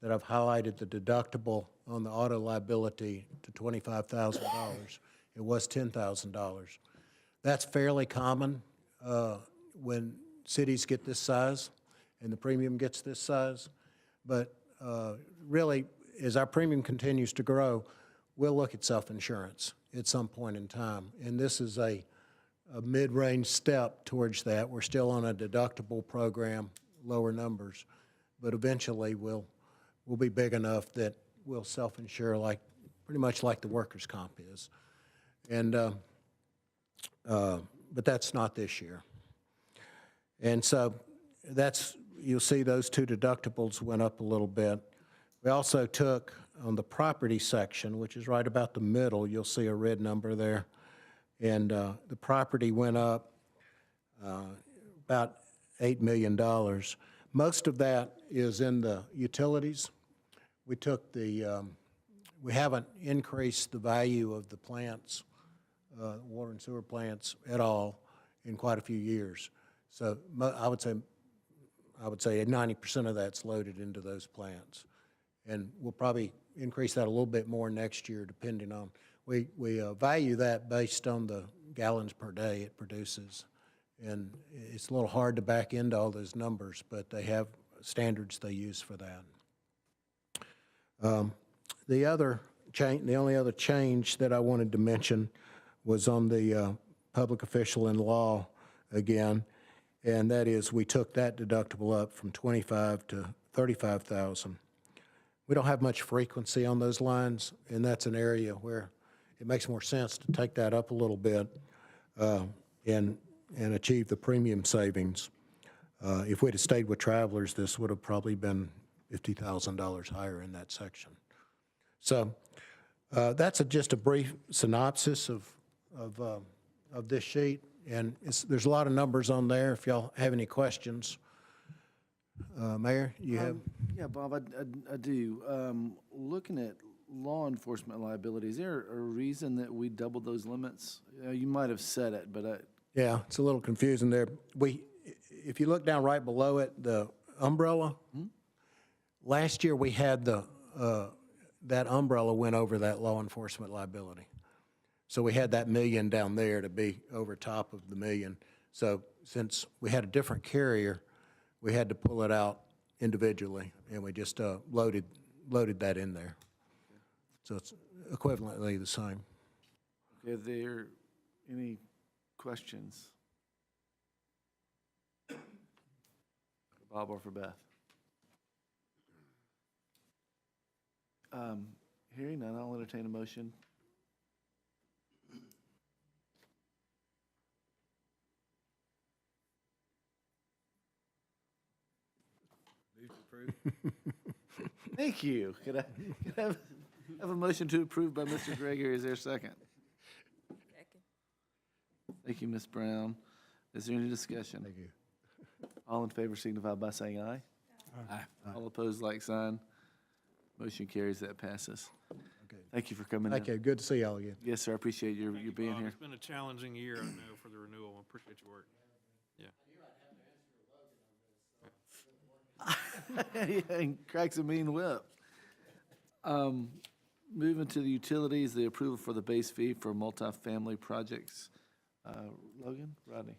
that I've highlighted the deductible on the auto liability to $25,000. It was $10,000. That's fairly common when cities get this size and the premium gets this size. But really, as our premium continues to grow, we'll look at self-insurance at some point in time. And this is a mid-range step towards that. We're still on a deductible program, lower numbers, but eventually we'll be big enough that we'll self-insure pretty much like the workers' comp is. And but that's not this year. And so you'll see those two deductibles went up a little bit. We also took on the property section, which is right about the middle, you'll see a red number there. And the property went up about $8 million. Most of that is in the utilities. We haven't increased the value of the plants, water and sewer plants at all in quite a few years. So I would say 90% of that's loaded into those plants. And we'll probably increase that a little bit more next year depending on, we value that based on the gallons per day it produces. And it's a little hard to back into all those numbers, but they have standards they use for that. The only other change that I wanted to mention was on the public official in law again, and that is we took that deductible up from $25,000 to $35,000. We don't have much frequency on those lines, and that's an area where it makes more sense to take that up a little bit and achieve the premium savings. If we'd have stayed with Travelers, this would have probably been $50,000 higher in that section. So that's just a brief synopsis of this sheet, and there's a lot of numbers on there. If y'all have any questions, Mayor, you have?
Yeah, Bob, I do. Looking at law enforcement liability, is there a reason that we doubled those limits? You might have said it, but
Yeah, it's a little confusing there. If you look down right below it, the umbrella, last year we had that umbrella went over that law enforcement liability. So we had that million down there to be over top of the million. So since we had a different carrier, we had to pull it out individually, and we just loaded that in there. So it's equivalently the same.
are there any questions? For Bob or for Beth? Hearing none, I'll entertain a motion. Thank you. Could I have a motion to approve by Mr. Gregory? Is there a second? Second. Thank you, Ms. Brown. Is there any discussion?
Thank you.
All in favor signify by saying aye.
Aye.
All opposed, like sign. Motion carries, that passes.
Okay.
Thank you for coming in.
Thank you. Good to see y'all again.
Yes, sir, I appreciate you being
Bob.
here.
It's been a challenging year, I know, for the renewal. I appreciate your work.
Yeah, and cracks a mean whip. Moving to the utilities, the approval for the base fee for multifamily projects. Logan, Rodney.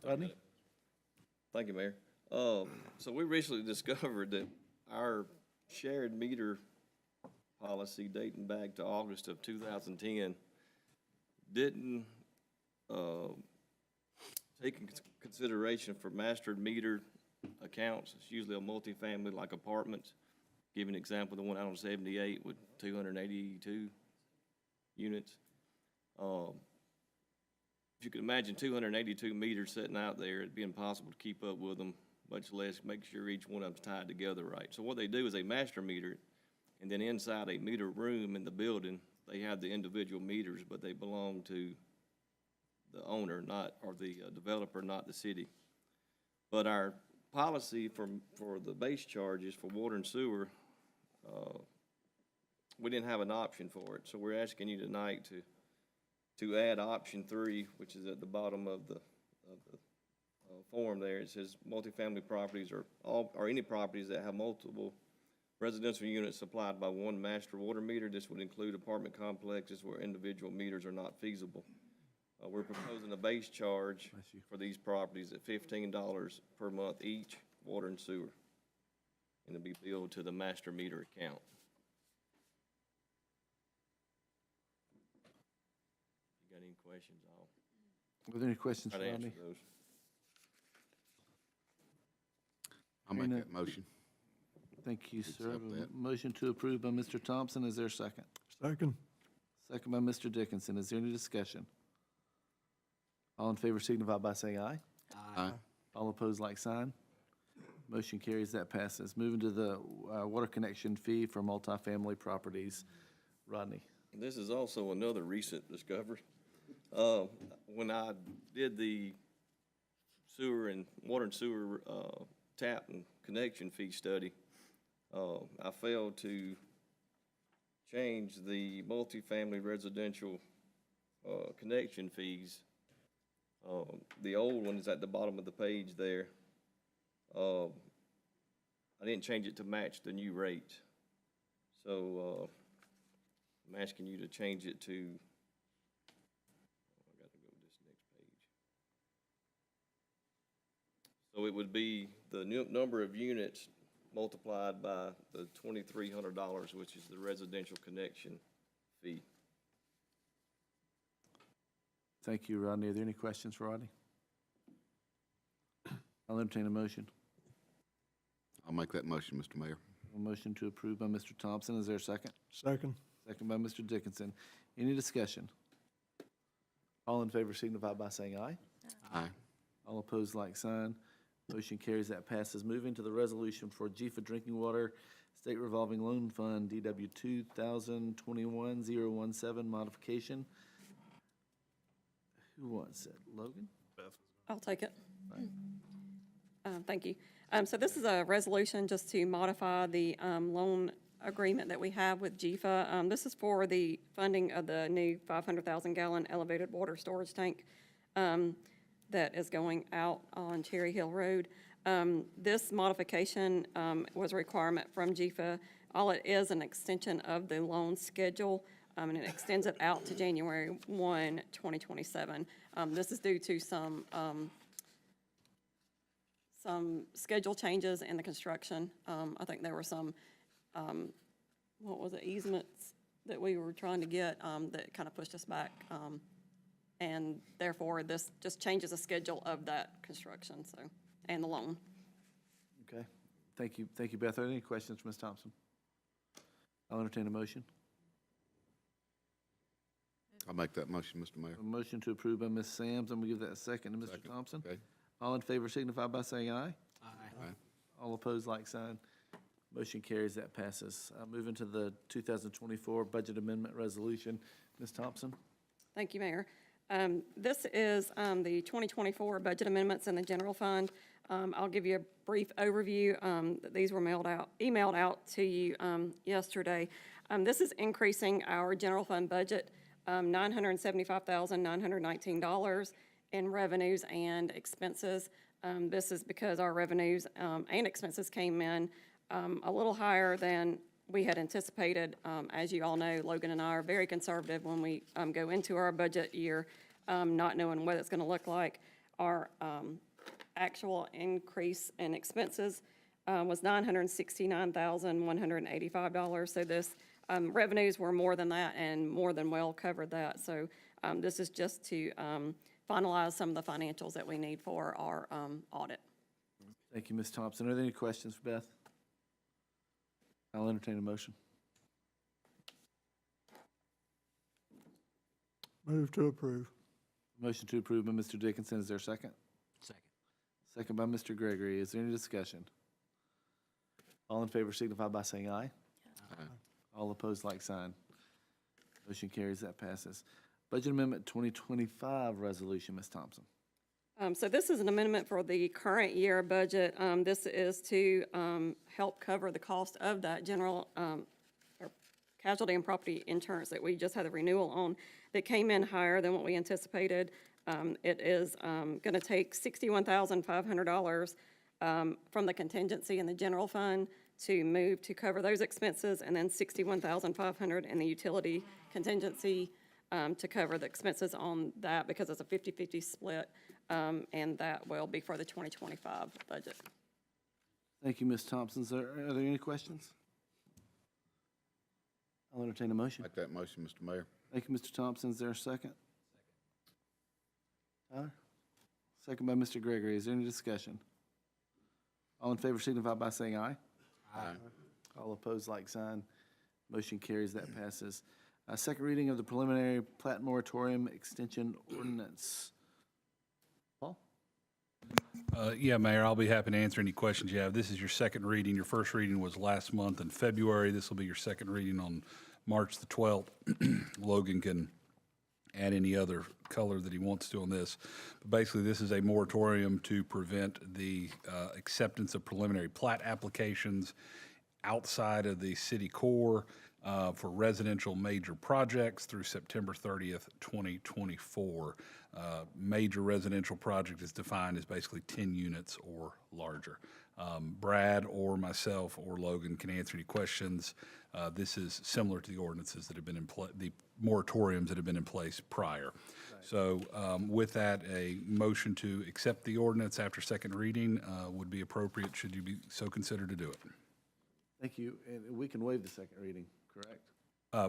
Rodney?
Thank you, Mayor. So we recently discovered that our shared meter policy dating back to August of 2010 didn't take into consideration for mastered meter accounts. It's usually a multifamily like apartments. Give an example, the one out on 78 with 282 units. If you could imagine 282 meters sitting out there, it'd be impossible to keep up with them, much less make sure each one of them's tied together right. So what they do is they master meter it, and then inside a meter room in the building, they have the individual meters, but they belong to the owner, or the developer, not the city. But our policy for the base charges for water and sewer, we didn't have an option for it. So we're asking you tonight to add option 3, which is at the bottom of the form there. It says multifamily properties or any properties that have multiple residential units supplied by one master water meter. This would include apartment complexes where individual meters are not feasible. We're proposing a base charge for these properties at $15 per month each, water and sewer. And it'll be billed to the master meter account. If you got any questions,
Are there any questions
try
for
to answer
Rodney?
those.
I'll make that motion.
Thank you, sir.
Accept that.
Motion to approve by Mr. Thompson. Is there a second?
Second.
Second by Mr. Dickinson. Is there any discussion? All in favor signify by saying aye.
Aye.
All opposed, like sign. Motion carries, that passes. Moving to the water connection fee for multifamily properties. Rodney.
This is also another recent discovery. When I did the water and sewer tap and connection fee study, I failed to change the multifamily residential connection fees. The old one is at the bottom of the page there. I didn't change it to match the new rate. So I'm asking you to change it to, I gotta go to this next page. So it would be the number of units multiplied by the $2,300, which is the residential connection fee.
Thank you, Rodney. Are there any questions for Rodney? I'll entertain a motion.
I'll make that motion, Mr. Mayor.
A motion to approve by Mr. Thompson. Is there a second?
Second.
Second by Mr. Dickinson. Any discussion? All in favor signify by saying aye.
Aye.
All opposed, like sign. Motion carries, that passes. Moving to the resolution for GFA Drinking Water State Revolving Loan Fund, DW 2021-017 modification. Who wants it? Logan?
I'll take it. Thank you. So this is a resolution just to modify the loan agreement that we have with GFA. This is for the funding of the new 500,000-gallon elevated water storage tank that is going out on Cherry Hill Road. This modification was a requirement from GFA. All it is an extension of the loan schedule, and it extends it out to January 1, 2027. This is due to some schedule changes in the construction. I think there were some, easements that we were trying to get that kind of pushed us back. And therefore, this just changes the schedule of that construction, and the loan.
Okay. Thank you. Thank you, Beth. Are there any questions for Ms. Thompson? I'll entertain a motion.
I'll make that motion, Mr. Mayor.
A motion to approve by Ms. Sams. I'm going to give that a second to Mr.
Second.
Thompson.
Okay.
All in favor signify by saying aye.
Aye.
All opposed, like sign. Motion carries, that passes. Moving to the 2024 Budget Amendment Resolution. Ms. Thompson?
Thank you, Mayor. This is the 2024 budget amendments in the general fund. I'll give you a brief overview. These were emailed out to you yesterday. This is increasing our general fund budget, $975,919 in revenues and expenses. This is because our revenues and expenses came in a little higher than we had anticipated. As you all know, Logan and I are very conservative when we go into our budget year, not knowing what it's going to look like. Our actual increase in expenses was $969,185. So this revenues were more than that and more than well covered that. So this is just to finalize some of the financials that we need for our audit.
Thank you, Ms. Thompson. Are there any questions for Beth? I'll entertain a motion.
Move to approve.
Motion to approve by Mr. Dickinson. Is there a second?
Second.
Second by Mr. Gregory. Is there any discussion? All in favor signify by saying aye.
Aye.
All opposed, like sign. Motion carries, that passes. Budget Amendment 2025 Resolution, Ms. Thompson.
So this is an amendment for the current year budget. This is to help cover the cost of that general or casualty and property insurance that we just had a renewal on that came in higher than what we anticipated. It is going to take $61,500 from the contingency in the general fund to move to cover those expenses, and then $61,500 in the utility contingency to cover the expenses on that, because it's a 50-50 split, and that will be for the 2025 budget.
Thank you, Ms. Thompson. Are there any questions? I'll entertain a motion.
Make that motion, Mr. Mayor.
Thank you, Mr. Thompson. Is there a second? Tyler? Second by Mr. Gregory. Is there any discussion? All in favor signify by saying aye.
Aye.
All opposed, like sign. Motion carries. That passes. Second reading of the preliminary plat moratorium extension ordinance. Paul?
Yeah, Mayor, I'll be happy to answer any questions you have. This is your second reading. Your first reading was last month in February. This will be your second reading on March the 12th. Logan can add any other color that he wants to on this. But basically, this is a moratorium to prevent the acceptance of preliminary plat applications outside of the city core for residential major projects through September 30th, 2024. Major residential project is defined as basically 10 units or larger. Brad or myself or Logan can answer any questions. This is similar to the ordinances that have been in place, the moratoriums that have been in place prior. So with that, a motion to accept the ordinance after second reading would be appropriate should you be so considered to do it.
Thank you. And we can waive the second reading, correct?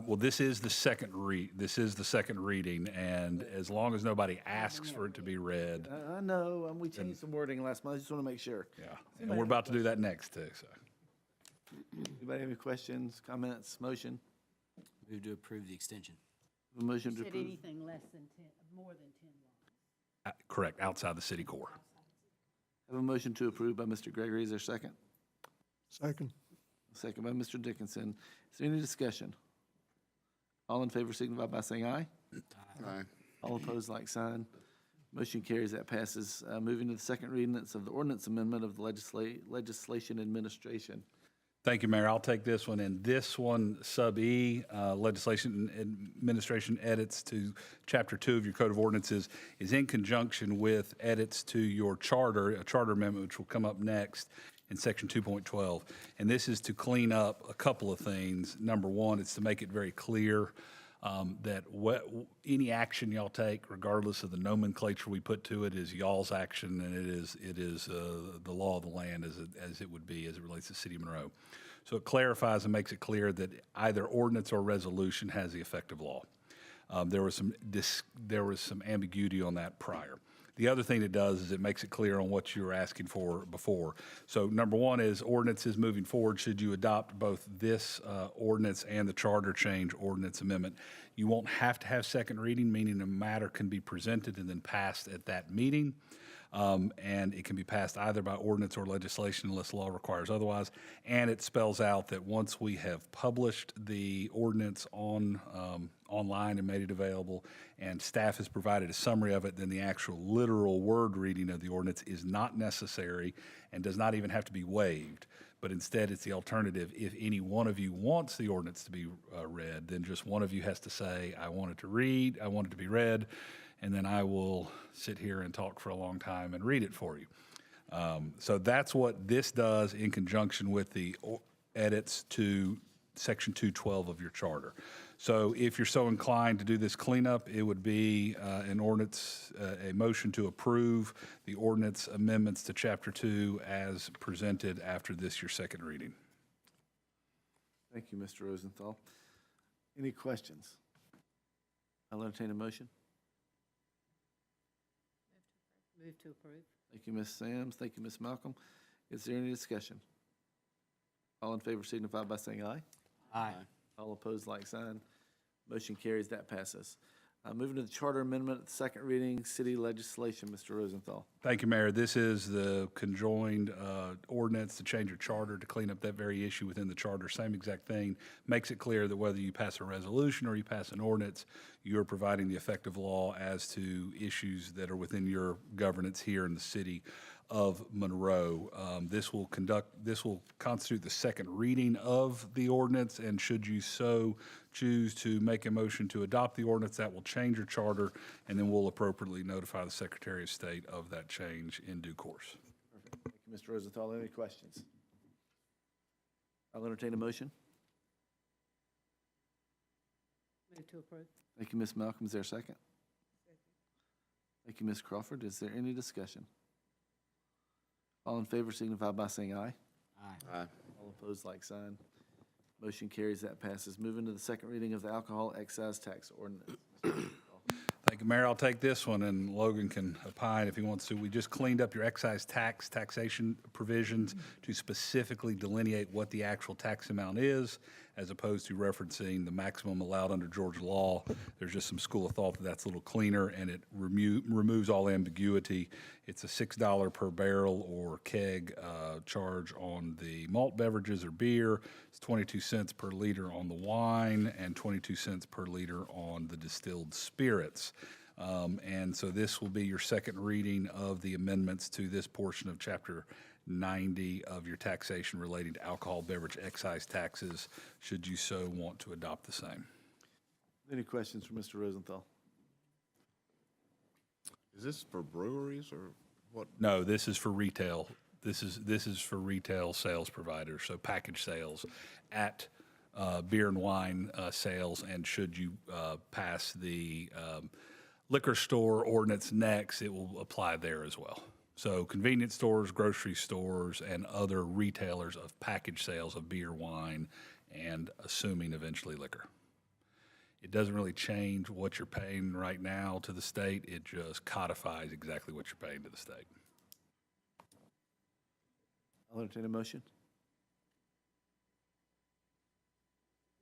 Well, this is the second reading, and as long as nobody asks for it to be read,
I know, we changed some wording last month. I just want to make sure.
yeah, and we're about to do that next too, so.
Anybody have any questions, comments, motion?
Move to approve the extension.
A motion to
Said
approve.
anything less than 10, more than 10 lots.
Correct, outside the city core.
Have a motion to approve by Mr. Gregory. Is there a second?
Second.
Second by Mr. Dickinson. Is there any discussion? All in favor signify by saying aye.
Aye.
All opposed, like sign. Motion carries. That passes. Moving to the second reading of the ordinance amendment of the legislation administration.
Thank you, Mayor. I'll take this one. And this one, sub E, legislation administration edits to Chapter 2 of your Code of Ordinances, is in conjunction with edits to your charter, a charter amendment, which will come up next in Section 2.12. And this is to clean up a couple of things. Number one, it's to make it very clear that any action y'all take, regardless of the nomenclature we put to it, is y'all's action, and it is the law of the land as it would be as it relates to City of Monroe. So it clarifies and makes it clear that either ordinance or resolution has the effect of law. There was some ambiguity on that prior. The other thing it does is it makes it clear on what you were asking for before. So number one is ordinances moving forward. Should you adopt both this ordinance and the charter change ordinance amendment, you won't have to have second reading, meaning the matter can be presented and then passed at that meeting. And it can be passed either by ordinance or legislation unless law requires otherwise. And it spells out that once we have published the ordinance online and made it available, and staff has provided a summary of it, then the actual literal word reading of the ordinance is not necessary and does not even have to be waived. But instead, it's the alternative. If any one of you wants the ordinance to be read, then just one of you has to say, I want it to be read, and then I will sit here and talk for a long time and read it for you. So that's what this does in conjunction with the edits to Section 212 of your charter. So if you're so inclined to do this cleanup, it would be an ordinance, a motion to approve the ordinance amendments to Chapter 2 as presented after this, your second reading.
Thank you, Mr. Rosenthal. Any questions? I'll entertain a motion.
Move to approve.
Thank you, Ms. Sams. Thank you, Ms. Malcolm. Is there any discussion? All in favor signify by saying aye.
Aye.
All opposed, like sign. Motion carries. That passes. Moving to the charter amendment, second reading, city legislation, Mr. Rosenthal.
Thank you, Mayor. This is the conjoined ordinance to change your charter to clean up that very issue within the charter. Same exact thing. Makes it clear that whether you pass a resolution or you pass an ordinance, you are providing the effective law as to issues that are within your governance here in the city of Monroe. This will constitute the second reading of the ordinance, and should you so choose to make a motion to adopt the ordinance, that will change your charter, and then we'll appropriately notify the Secretary of State of that change in due course.
Thank you, Mr. Rosenthal. Any questions? I'll entertain a motion.
Move to approve.
Thank you, Ms. Malcolm. Is there a second? Thank you, Ms. Crawford. Is there any discussion? All in favor signify by saying aye.
Aye.
All opposed, like sign. Motion carries. That passes. Moving to the second reading of the alcohol excise tax ordinance.
Thank you, Mayor. I'll take this one, and Logan can opine if he wants to. We just cleaned up your excise taxation provisions to specifically delineate what the actual tax amount is, as opposed to referencing the maximum allowed under Georgia law. There's just some school of thought that that's a little cleaner, and it removes all ambiguity. It's a $6 per barrel or keg charge on the malt beverages or beer. It's 22 cents per liter on the wine, and 22 cents per liter on the distilled spirits. And so this will be your second reading of the amendments to this portion of Chapter 90 of your taxation relating to alcohol beverage excise taxes, should you so want to adopt the same.
Any questions for Mr. Rosenthal?
Is this for breweries or what?
No, this is for retail. This is for retail sales providers, so package sales at beer and wine sales, and should you pass the liquor store ordinance next, it will apply there as well. So convenience stores, grocery stores, and other retailers of package sales of beer, wine, and assuming eventually liquor. It doesn't really change what you're paying right now to the state. It just codifies exactly what you're paying to the state.
I'll entertain a motion.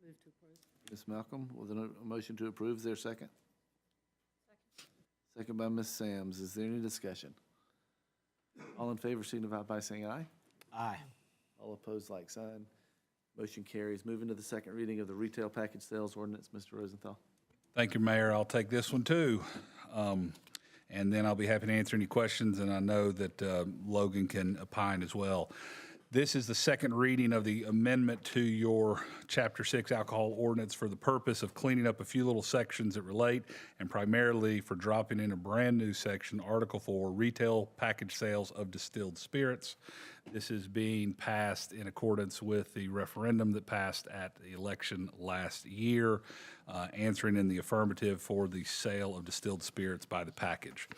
Move to approve.
Ms. Malcolm, with a motion to approve, is there a second? Second by Ms. Sams. Is there any discussion? All in favor signify by saying aye.
Aye.
All opposed, like sign. Motion carries. Moving to the second reading of the retail package sales ordinance, Mr. Rosenthal.
Thank you, Mayor. I'll take this one too. And then I'll be happy to answer any questions, and I know that Logan can opine as well. This is the second reading of the amendment to your Chapter 6 alcohol ordinance for the purpose of cleaning up a few little sections that relate, and primarily for dropping in a brand-new section, Article 4, retail package sales of distilled spirits. This is being passed in accordance with the referendum that passed at the election last year, answering in the affirmative for the sale of distilled spirits by the package.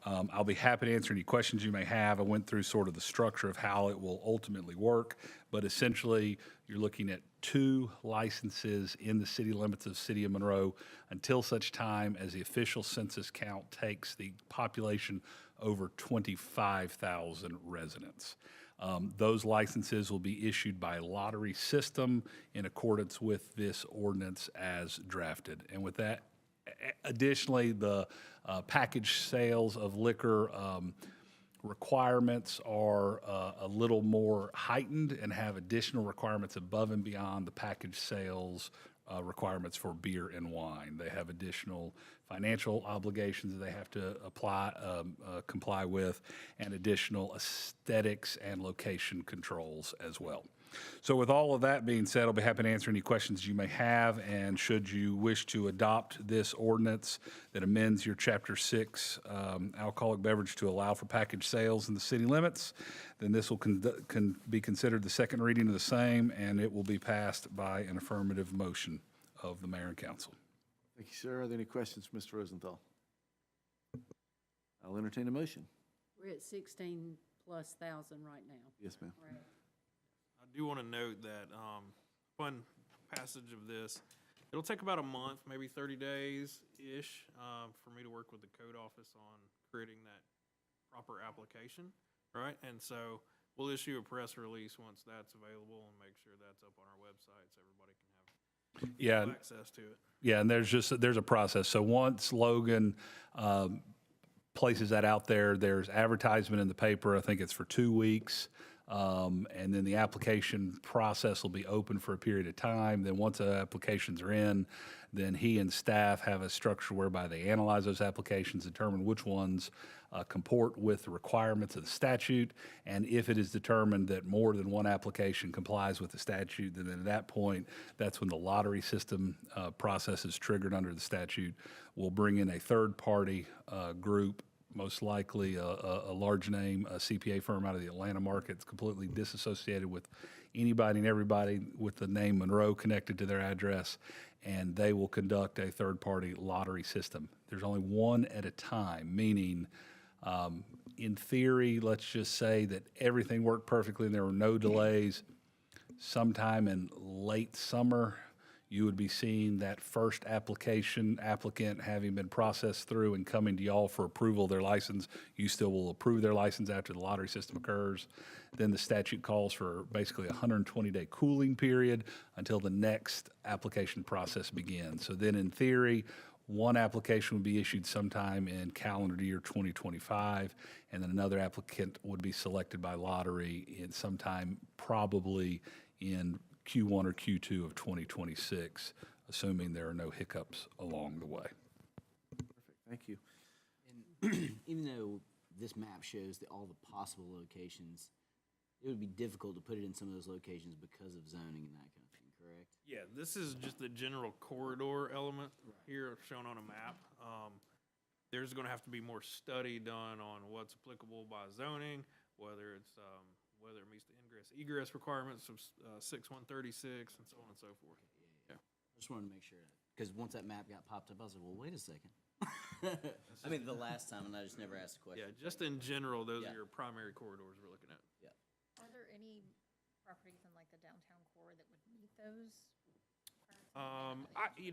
I'll be happy to answer any questions you may have. I went through sort of the structure of how it will ultimately work, but essentially you're looking at 2 licenses in the city limits of the city of Monroe until such time as the official census count takes the population over 25,000 residents. Those licenses will be issued by lottery system in accordance with this ordinance as drafted. And with that, additionally, the package sales of liquor requirements are a little more heightened and have additional requirements above and beyond the package sales requirements for beer and wine. They have additional financial obligations that they have to comply with, and additional aesthetics and location controls as well. So with all of that being said, I'll be happy to answer any questions you may have, and should you wish to adopt this ordinance that amends your Chapter 6 alcoholic beverage to allow for package sales in the city limits, then this will be considered the second reading of the same, and it will be passed by an affirmative motion of the mayor and council.
Thank you, sir. Are there any questions for Mr. Rosenthal? I'll entertain a motion.
We're at 16,000+ right now.
Yes, ma'am.
Right.
I do want to note that upon passage of this, it'll take about a month, maybe 30 days-ish, for me to work with the code office on creating that proper application, right? And so we'll issue a press release once that's available and make sure that's up on our website so everybody can have full access to it.
Yeah, and there's a process. So once Logan places that out there, there's advertisement in the paper. I think it's for 2 weeks. And then the application process will be open for a period of time. Then once the applications are in, then he and staff have a structure whereby they analyze those applications, determine which ones comport with the requirements of the statute. And if it is determined that more than one application complies with the statute, then at that point, that's when the lottery system process is triggered under the statute. We'll bring in a third-party group, most likely a large name, a CPA firm out of the Atlanta market. It's completely disassociated with anybody and everybody with the name Monroe connected to their address, and they will conduct a third-party lottery system. There's only one at a time, meaning in theory, let's just say that everything worked perfectly and there were no delays. Sometime in late summer, you would be seeing that first applicant having been processed through and coming to y'all for approval of their license. You still will approve their license after the lottery system occurs. Then the statute calls for basically a 120-day cooling period until the next application process begins. So then in theory, one application would be issued sometime in calendar year 2025, and then another applicant would be selected by lottery in sometime probably in Q1 or Q2 of 2026, assuming there are no hiccups along the way.
Thank you.
And even though this map shows all the possible locations, it would be difficult to put it in some of those locations because of zoning and that kind of thing, correct?
Yeah, this is just the general corridor element here shown on a map. There's gonna have to be more study done on what's applicable by zoning, whether it's, whether it meets the egress requirements of 6136 and so on and so forth.
Yeah. I just wanted to make sure, because once that map got popped up, I was like, well, wait a second. I mean, the last time, and I just never asked the question.
Yeah, just in general, those are your primary corridors we're looking at.
Yeah.
Are there any properties in like the downtown core that would meet those?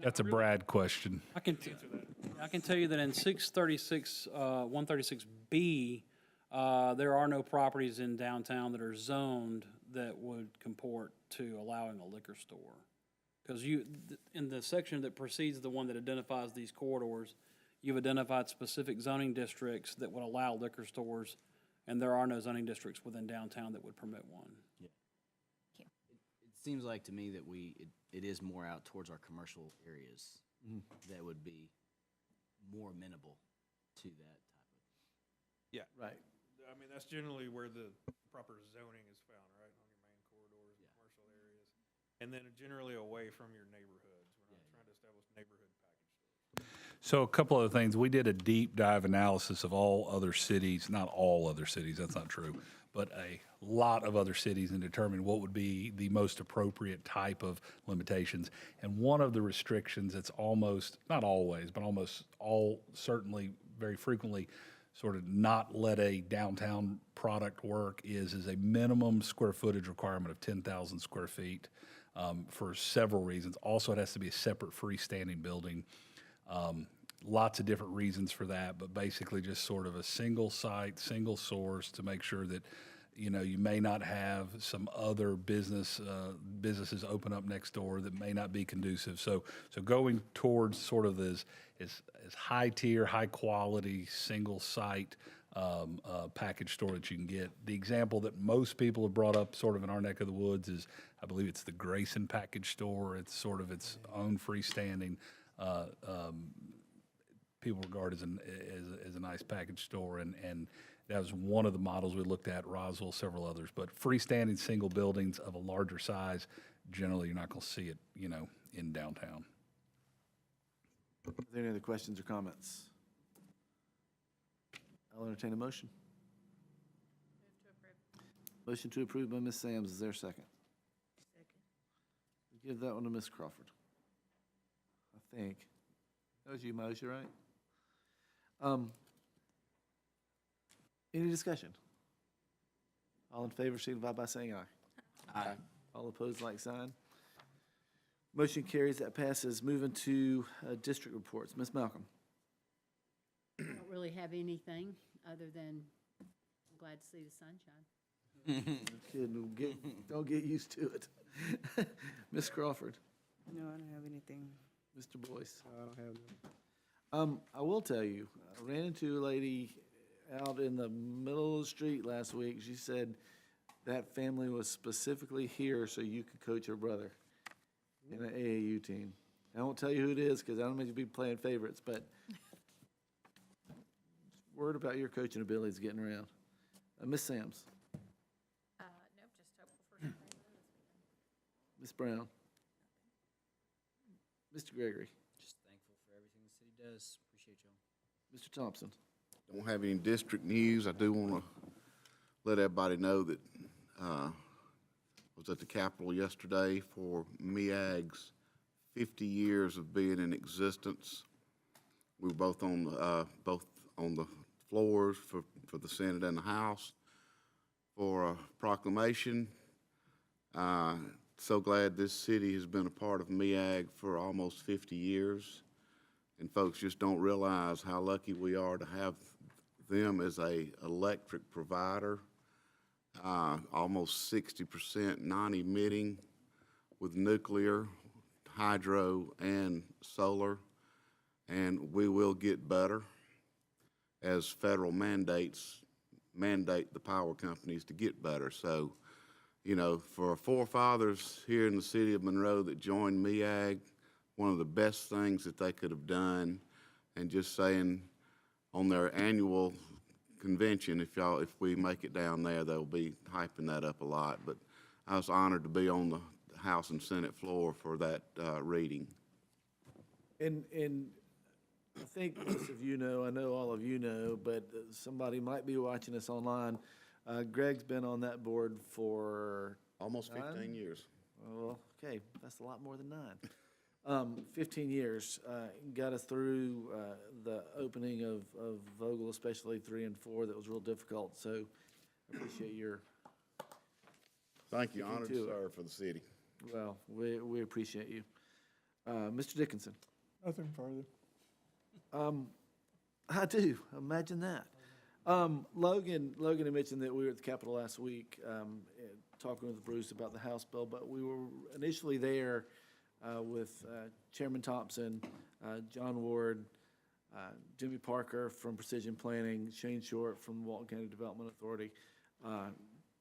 That's a Brad question.
I can tell you that in 636, 136B, there are no properties in downtown that are zoned that would comport to allowing a liquor store. Because in the section that precedes the one that identifies these corridors, you've identified specific zoning districts that would allow liquor stores, and there are no zoning districts within downtown that would permit one.
Yeah. It seems like to me that it is more out towards our commercial areas that would be more amenable to that type of.
Yeah.
Right.
I mean, that's generally where the proper zoning is found, right, on your main corridors and commercial areas. And then generally away from your neighborhoods. We're not trying to establish neighborhood package stores.
So a couple of things. We did a deep dive analysis of all other cities, not all other cities, that's not true, but a lot of other cities, and determined what would be the most appropriate type of limitations. And one of the restrictions that's almost, not always, but almost certainly very frequently sort of not let a downtown product work is a minimum square footage requirement of 10,000 square feet for several reasons. Also, it has to be a separate freestanding building. Lots of different reasons for that, but basically just sort of a single site, single source to make sure that, you know, you may not have some other businesses open up next door that may not be conducive. So going towards sort of this as high tier, high quality, single site package store that you can get. The example that most people have brought up sort of in our neck of the woods is, I believe it's the Grayson package store. It's sort of its own freestanding, people regard as a nice package store, and that was one of the models we looked at, Roswell, several others. But freestanding single buildings of a larger size, generally you're not going to see it, you know, in downtown.
Are there any other questions or comments? I'll entertain a motion.
Move to approve.
Motion to approve by Ms. Sams. Is there a second? Second. Give that one to Ms. Crawford. I think. That was you, Moshe, right? Any discussion? All in favor, signify by saying aye.
Aye.
All opposed, like sign. Motion carries. That passes. Moving to district reports. Ms. Malcolm.
I don't really have anything other than I'm glad to see the sunshine.
Kidding. Don't get used to it. Ms. Crawford.
No, I don't have anything.
Mr. Boyce.
I don't have no.
I will tell you, I ran into a lady out in the middle of the street last week. She said that family was specifically here so you could coach your brother in an AAU team. I won't tell you who it is because I don't mean to be playing favorites, but word about your coaching abilities getting around. Miss Sams,
Nope, just hopeful for some rain this weekend.
Miss Brown, Mr. Gregory,
Just thankful for everything the city does. Appreciate y'all.
Mr. Thompson.
Don't have any district news. I do want to let everybody know that I was at the Capitol yesterday for MEAG's 50 years of being in existence. We were both on the floors for the Senate and the House for a proclamation. So glad this city has been a part of MEAG for almost 50 years. And folks just don't realize how lucky we are to have them as a electric provider. Almost 60% non-emitting with nuclear, hydro, and solar. And we will get better as federal mandates mandate the power companies to get better. So, you know, for our forefathers here in the city of Monroe that joined MEAG, one of the best things that they could have done, and just saying on their annual convention, if we make it down there, they'll be hyping that up a lot. But I was honored to be on the House and Senate floor for that reading.
And I think most of you know, I know all of you know, but somebody might be watching us online. Greg's been on that board for
almost 15
9?
years.
Well, okay, that's a lot more than 9. 15 years got us through the opening of Vogel, especially 3 and 4. That was real difficult. So I appreciate your.
Thank you.
sticking
Honored
to
to
it.
serve for the city.
Well, we appreciate you. Mr. Dickinson.
Nothing further.
I do. Imagine that. Logan had mentioned that we were at the Capitol last week talking with Bruce about the House bill, but we were initially there with Chairman Thompson, John Ward, Jimmy Parker from Precision Planning, Shane Short from the Walton County Development Authority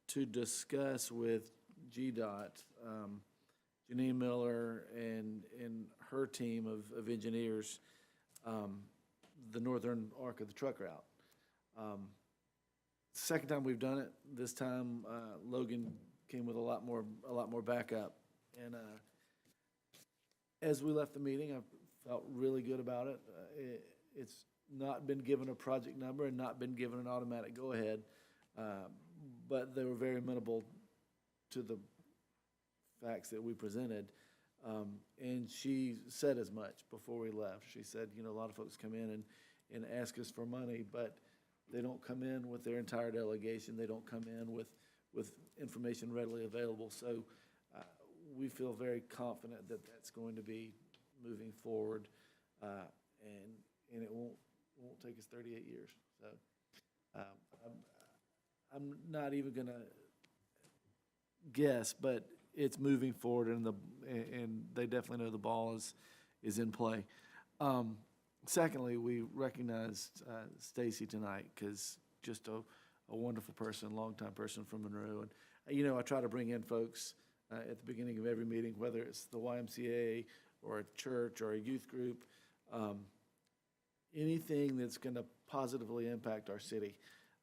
to discuss with GDOT, Janine Miller and her team of engineers, the northern arc of the truck route. Second time we've done it. This time Logan came with a lot more backup. And as we left the meeting, I felt really good about it. It's not been given a project number and not been given an automatic go-ahead, but they were very amenable to the facts that we presented. And she said as much before we left. She said, you know, a lot of folks come in and ask us for money, but they don't come in with their entire delegation. They don't come in with information readily available. So we feel very confident that that's going to be moving forward, and it won't take us 38 years. So I'm not even going to guess, but it's moving forward, and they definitely know the ball is in play. Secondly, we recognized Stacy tonight because just a wonderful person, longtime person from Monroe. And, you know, I try to bring in folks at the beginning of every meeting, whether it's the YMCA or a church or a youth group, anything that's going to positively impact our city.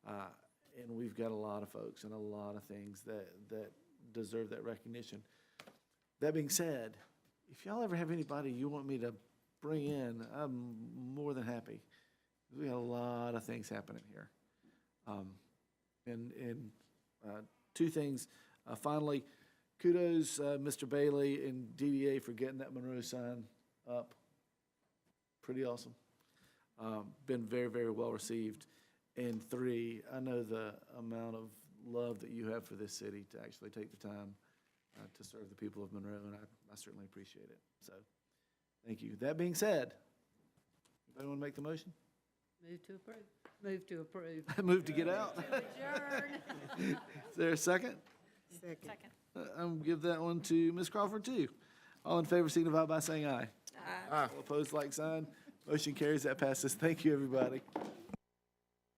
And we've got a lot of folks and a lot of things that deserve that recognition. That being said, if y'all ever have anybody you want me to bring in, I'm more than happy. We have a lot of things happening here. And two things. Finally, kudos, Mr. Bailey and DDA for getting that Monroe sign up. Pretty awesome. Been very, very well received. And 3, I know the amount of love that you have for this city to actually take the time to serve the people of Monroe, and I certainly appreciate it. So, thank you. That being said, anybody want to make the motion?
Move to approve. Move to approve.
Move to get out?
Adjourn.
Is there a second?
Second.
I'm gonna give that one to Ms. Crawford, too. All in favor signify by saying aye.
Aye.
All opposed, like sign. Motion carries. That passes. Thank you, everybody.